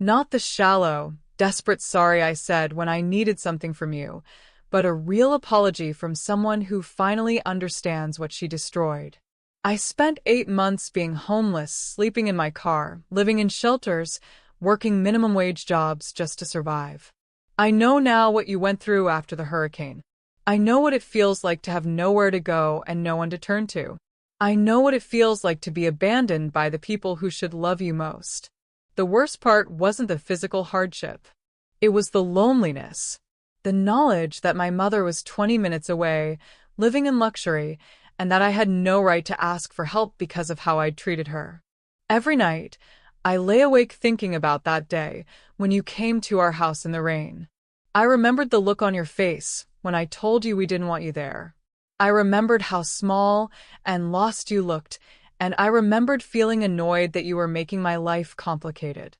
Not the shallow, desperate sorry I said when I needed something from you, but a real apology from someone who finally understands what she destroyed. I spent 8 months being homeless, sleeping in my car, living in shelters, working minimum wage jobs just to survive. I know now what you went through after the hurricane. I know what it feels like to have nowhere to go and no one to turn to. I know what it feels like to be abandoned by the people who should love you most. The worst part wasn't the physical hardship. It was the loneliness. The knowledge that my mother was 20 minutes away, living in luxury, and that I had no right to ask for help because of how I'd treated her. Every night, I lay awake thinking about that day when you came to our house in the rain. I remembered the look on your face when I told you we didn't want you there. I remembered how small and lost you looked, and I remembered feeling annoyed that you were making my life complicated.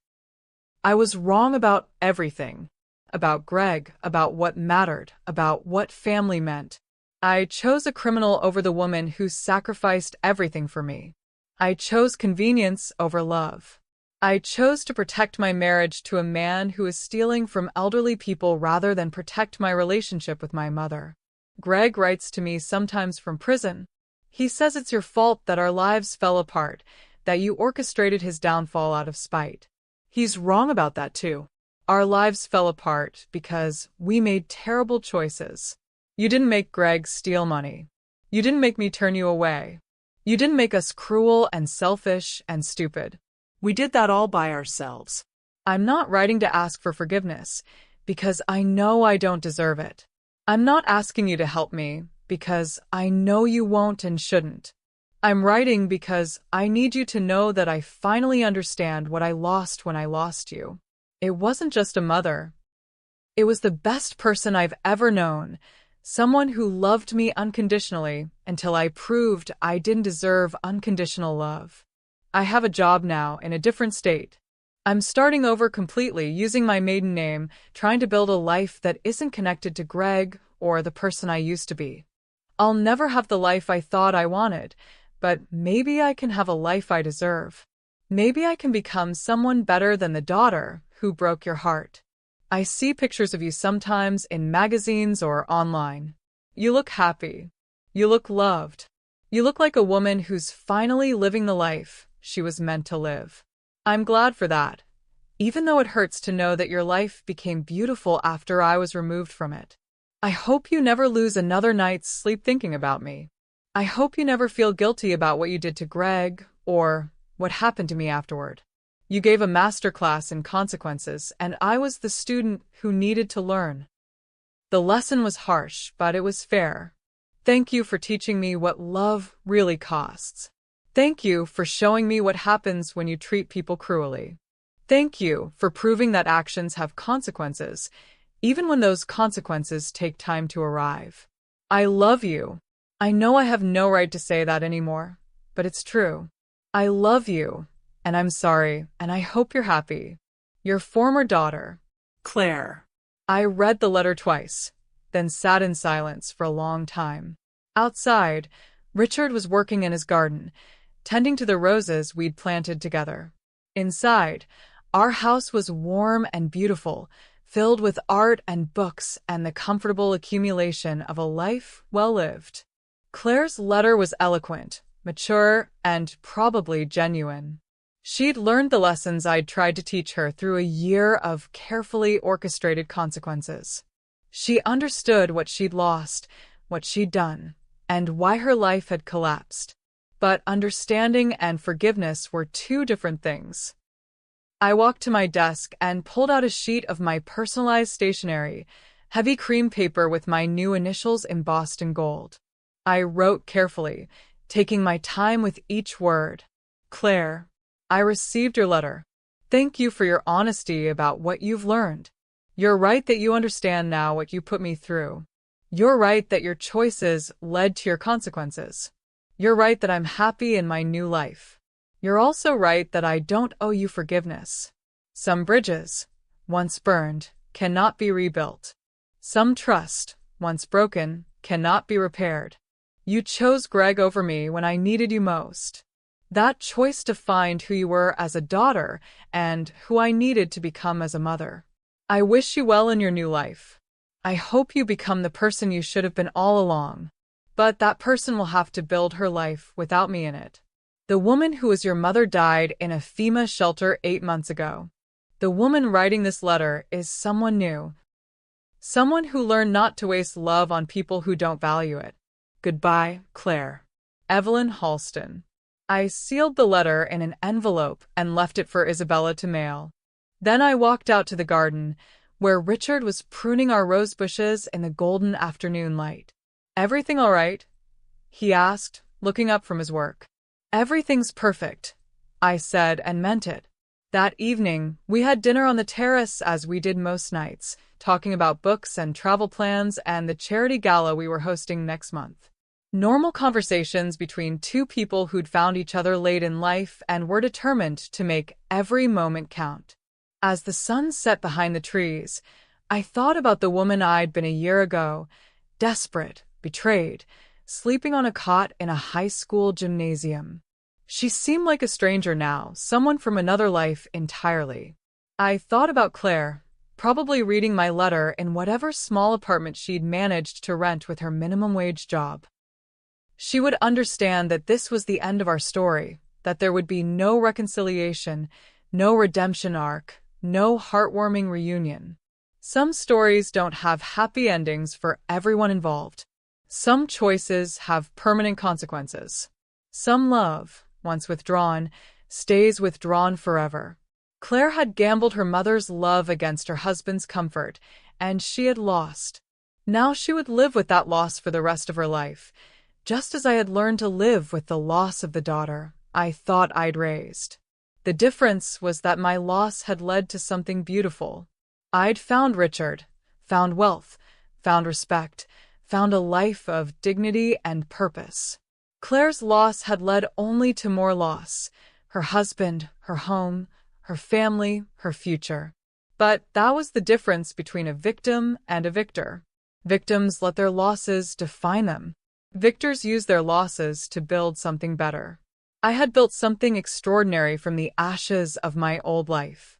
I was wrong about everything. About Greg, about what mattered, about what family meant. I chose a criminal over the woman who sacrificed everything for me. I chose convenience over love. I chose to protect my marriage to a man who is stealing from elderly people rather than protect my relationship with my mother. Greg writes to me sometimes from prison. He says it's your fault that our lives fell apart, that you orchestrated his downfall out of spite. He's wrong about that too. Our lives fell apart because we made terrible choices. You didn't make Greg steal money. You didn't make me turn you away. You didn't make us cruel and selfish and stupid. We did that all by ourselves. I'm not writing to ask for forgiveness, because I know I don't deserve it. I'm not asking you to help me, because I know you won't and shouldn't. I'm writing because I need you to know that I finally understand what I lost when I lost you. It wasn't just a mother. It was the best person I've ever known, someone who loved me unconditionally until I proved I didn't deserve unconditional love. I have a job now in a different state. I'm starting over completely using my maiden name, trying to build a life that isn't connected to Greg or the person I used to be. I'll never have the life I thought I wanted, but maybe I can have a life I deserve. Maybe I can become someone better than the daughter who broke your heart. I see pictures of you sometimes in magazines or online. You look happy. You look loved. You look like a woman who's finally living the life she was meant to live. I'm glad for that, even though it hurts to know that your life became beautiful after I was removed from it. I hope you never lose another night's sleep thinking about me. I hope you never feel guilty about what you did to Greg or what happened to me afterward. You gave a masterclass in consequences, and I was the student who needed to learn. The lesson was harsh, but it was fair. Thank you for teaching me what love really costs. Thank you for showing me what happens when you treat people cruelly. Thank you for proving that actions have consequences, even when those consequences take time to arrive. I love you. I know I have no right to say that anymore, but it's true. I love you, and I'm sorry, and I hope you're happy. Your former daughter. Claire. I read the letter twice, then sat in silence for a long time. Outside, Richard was working in his garden, tending to the roses we'd planted together. Inside, our house was warm and beautiful, filled with art and books and the comfortable accumulation of a life well lived. Claire's letter was eloquent, mature, and probably genuine. She'd learned the lessons I'd tried to teach her through a year of carefully orchestrated consequences. She understood what she'd lost, what she'd done, and why her life had collapsed. But understanding and forgiveness were two different things. I walked to my desk and pulled out a sheet of my personalized stationery, heavy cream paper with my new initials embossed in gold. I wrote carefully, taking my time with each word. Claire, I received your letter. Thank you for your honesty about what you've learned. You're right that you understand now what you put me through. You're right that your choices led to your consequences. You're right that I'm happy in my new life. You're also right that I don't owe you forgiveness. Some bridges, once burned, cannot be rebuilt. Some trust, once broken, cannot be repaired. You chose Greg over me when I needed you most. That choice defined who you were as a daughter and who I needed to become as a mother. I wish you well in your new life. I hope you become the person you should have been all along. But that person will have to build her life without me in it. The woman who was your mother died in a FEMA shelter 8 months ago. The woman writing this letter is someone new. Someone who learned not to waste love on people who don't value it. Goodbye, Claire. Evelyn Halston. I sealed the letter in an envelope and left it for Isabella to mail. Then I walked out to the garden, where Richard was pruning our rose bushes in the golden afternoon light. Everything all right? He asked, looking up from his work. Everything's perfect, I said and meant it. That evening, we had dinner on the terrace as we did most nights, talking about books and travel plans and the charity gala we were hosting next month. Normal conversations between two people who'd found each other late in life and were determined to make every moment count. As the sun set behind the trees, I thought about the woman I'd been a year ago, desperate, betrayed, sleeping on a cot in a high school gymnasium. She seemed like a stranger now, someone from another life entirely. I thought about Claire, probably reading my letter in whatever small apartment she'd managed to rent with her minimum wage job. She would understand that this was the end of our story, that there would be no reconciliation, no redemption arc, no heartwarming reunion. Some stories don't have happy endings for everyone involved. Some choices have permanent consequences. Some love, once withdrawn, stays withdrawn forever. Claire had gambled her mother's love against her husband's comfort, and she had lost. Now she would live with that loss for the rest of her life, just as I had learned to live with the loss of the daughter I thought I'd raised. The difference was that my loss had led to something beautiful. I'd found Richard, found wealth, found respect, found a life of dignity and purpose. Claire's loss had led only to more loss: her husband, her home, her family, her future. But that was the difference between a victim and a victor. Victims let their losses define them. Victors use their losses to build something better. I had built something extraordinary from the ashes of my old life.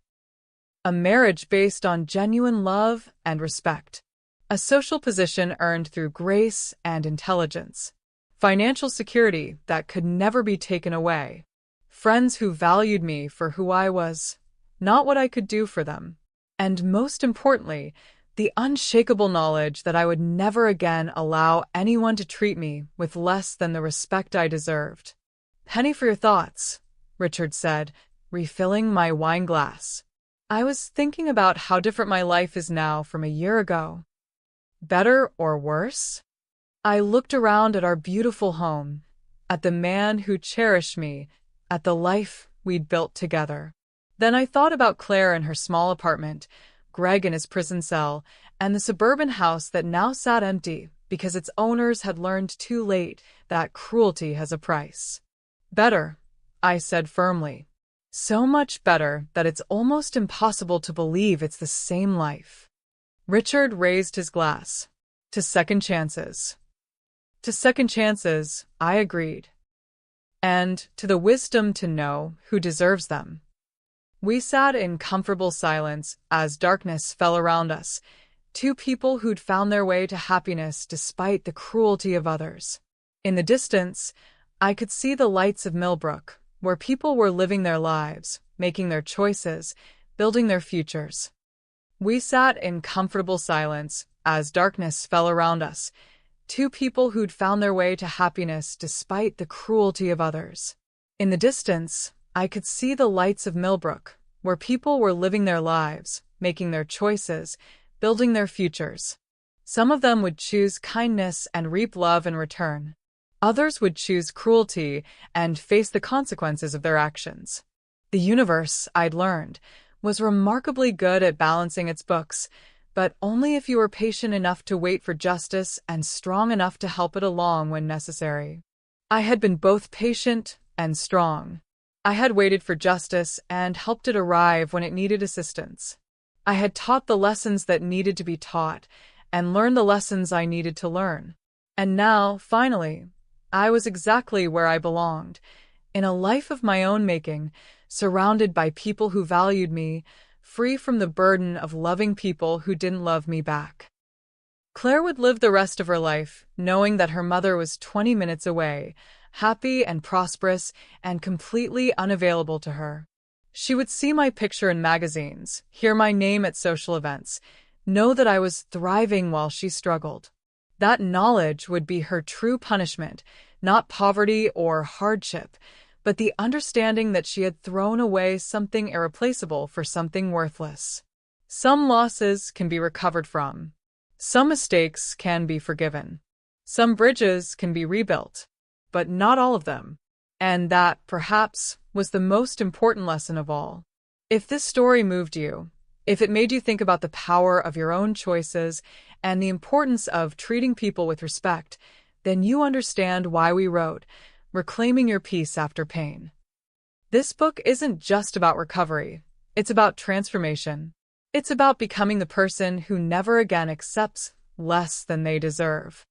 A marriage based on genuine love and respect. A social position earned through grace and intelligence. Financial security that could never be taken away. Friends who valued me for who I was, not what I could do for them. And most importantly, the unshakable knowledge that I would never again allow anyone to treat me with less than the respect I deserved. "Penny for your thoughts," Richard said, refilling my wine glass. I was thinking about how different my life is now from a year ago. Better or worse? I looked around at our beautiful home, at the man who cherished me, at the life we'd built together. Then I thought about Claire in her small apartment, Greg in his prison cell, and the suburban house that now sat empty because its owners had learned too late that cruelty has a price. Better, I said firmly. So much better that it's almost impossible to believe it's the same life. Richard raised his glass. To second chances. To second chances, I agreed. And to the wisdom to know who deserves them. We sat in comfortable silence as darkness fell around us, two people who'd found their way to happiness despite the cruelty of others. In the distance, I could see the lights of Millbrook, where people were living their lives, making their choices, building their futures. We sat in comfortable silence as darkness fell around us, two people who'd found their way to happiness despite the cruelty of others. In the distance, I could see the lights of Millbrook, where people were living their lives, making their choices, building their futures. Some of them would choose kindness and reap love in return. Others would choose cruelty and face the consequences of their actions. The universe, I'd learned, was remarkably good at balancing its books, but only if you were patient enough to wait for justice and strong enough to help it along when necessary. I had been both patient and strong. I had waited for justice and helped it arrive when it needed assistance. I had taught the lessons that needed to be taught and learned the lessons I needed to learn. And now, finally, I was exactly where I belonged, in a life of my own making, surrounded by people who valued me, free from the burden of loving people who didn't love me back. Claire would live the rest of her life, knowing that her mother was 20 minutes away, happy and prosperous and completely unavailable to her. She would see my picture in magazines, hear my name at social events, know that I was thriving while she struggled. That knowledge would be her true punishment, not poverty or hardship, but the understanding that she had thrown away something irreplaceable for something worthless. Some losses can be recovered from. Some mistakes can be forgiven. Some bridges can be rebuilt, but not all of them. And that, perhaps, was the most important lesson of all. If this story moved you, if it made you think about the power of your own choices and the importance of treating people with respect, then you understand why we wrote Reclaiming Your Peace After Pain. This book isn't just about recovery. It's about transformation. It's about becoming the person who never again accepts less than they deserve.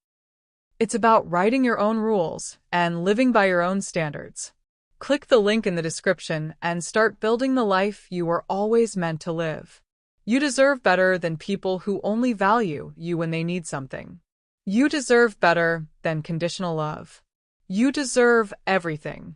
It's about writing your own rules and living by your own standards. Click the link in the description and start building the life you were always meant to live. You deserve better than people who only value you when they need something. You deserve better than conditional love. You deserve everything.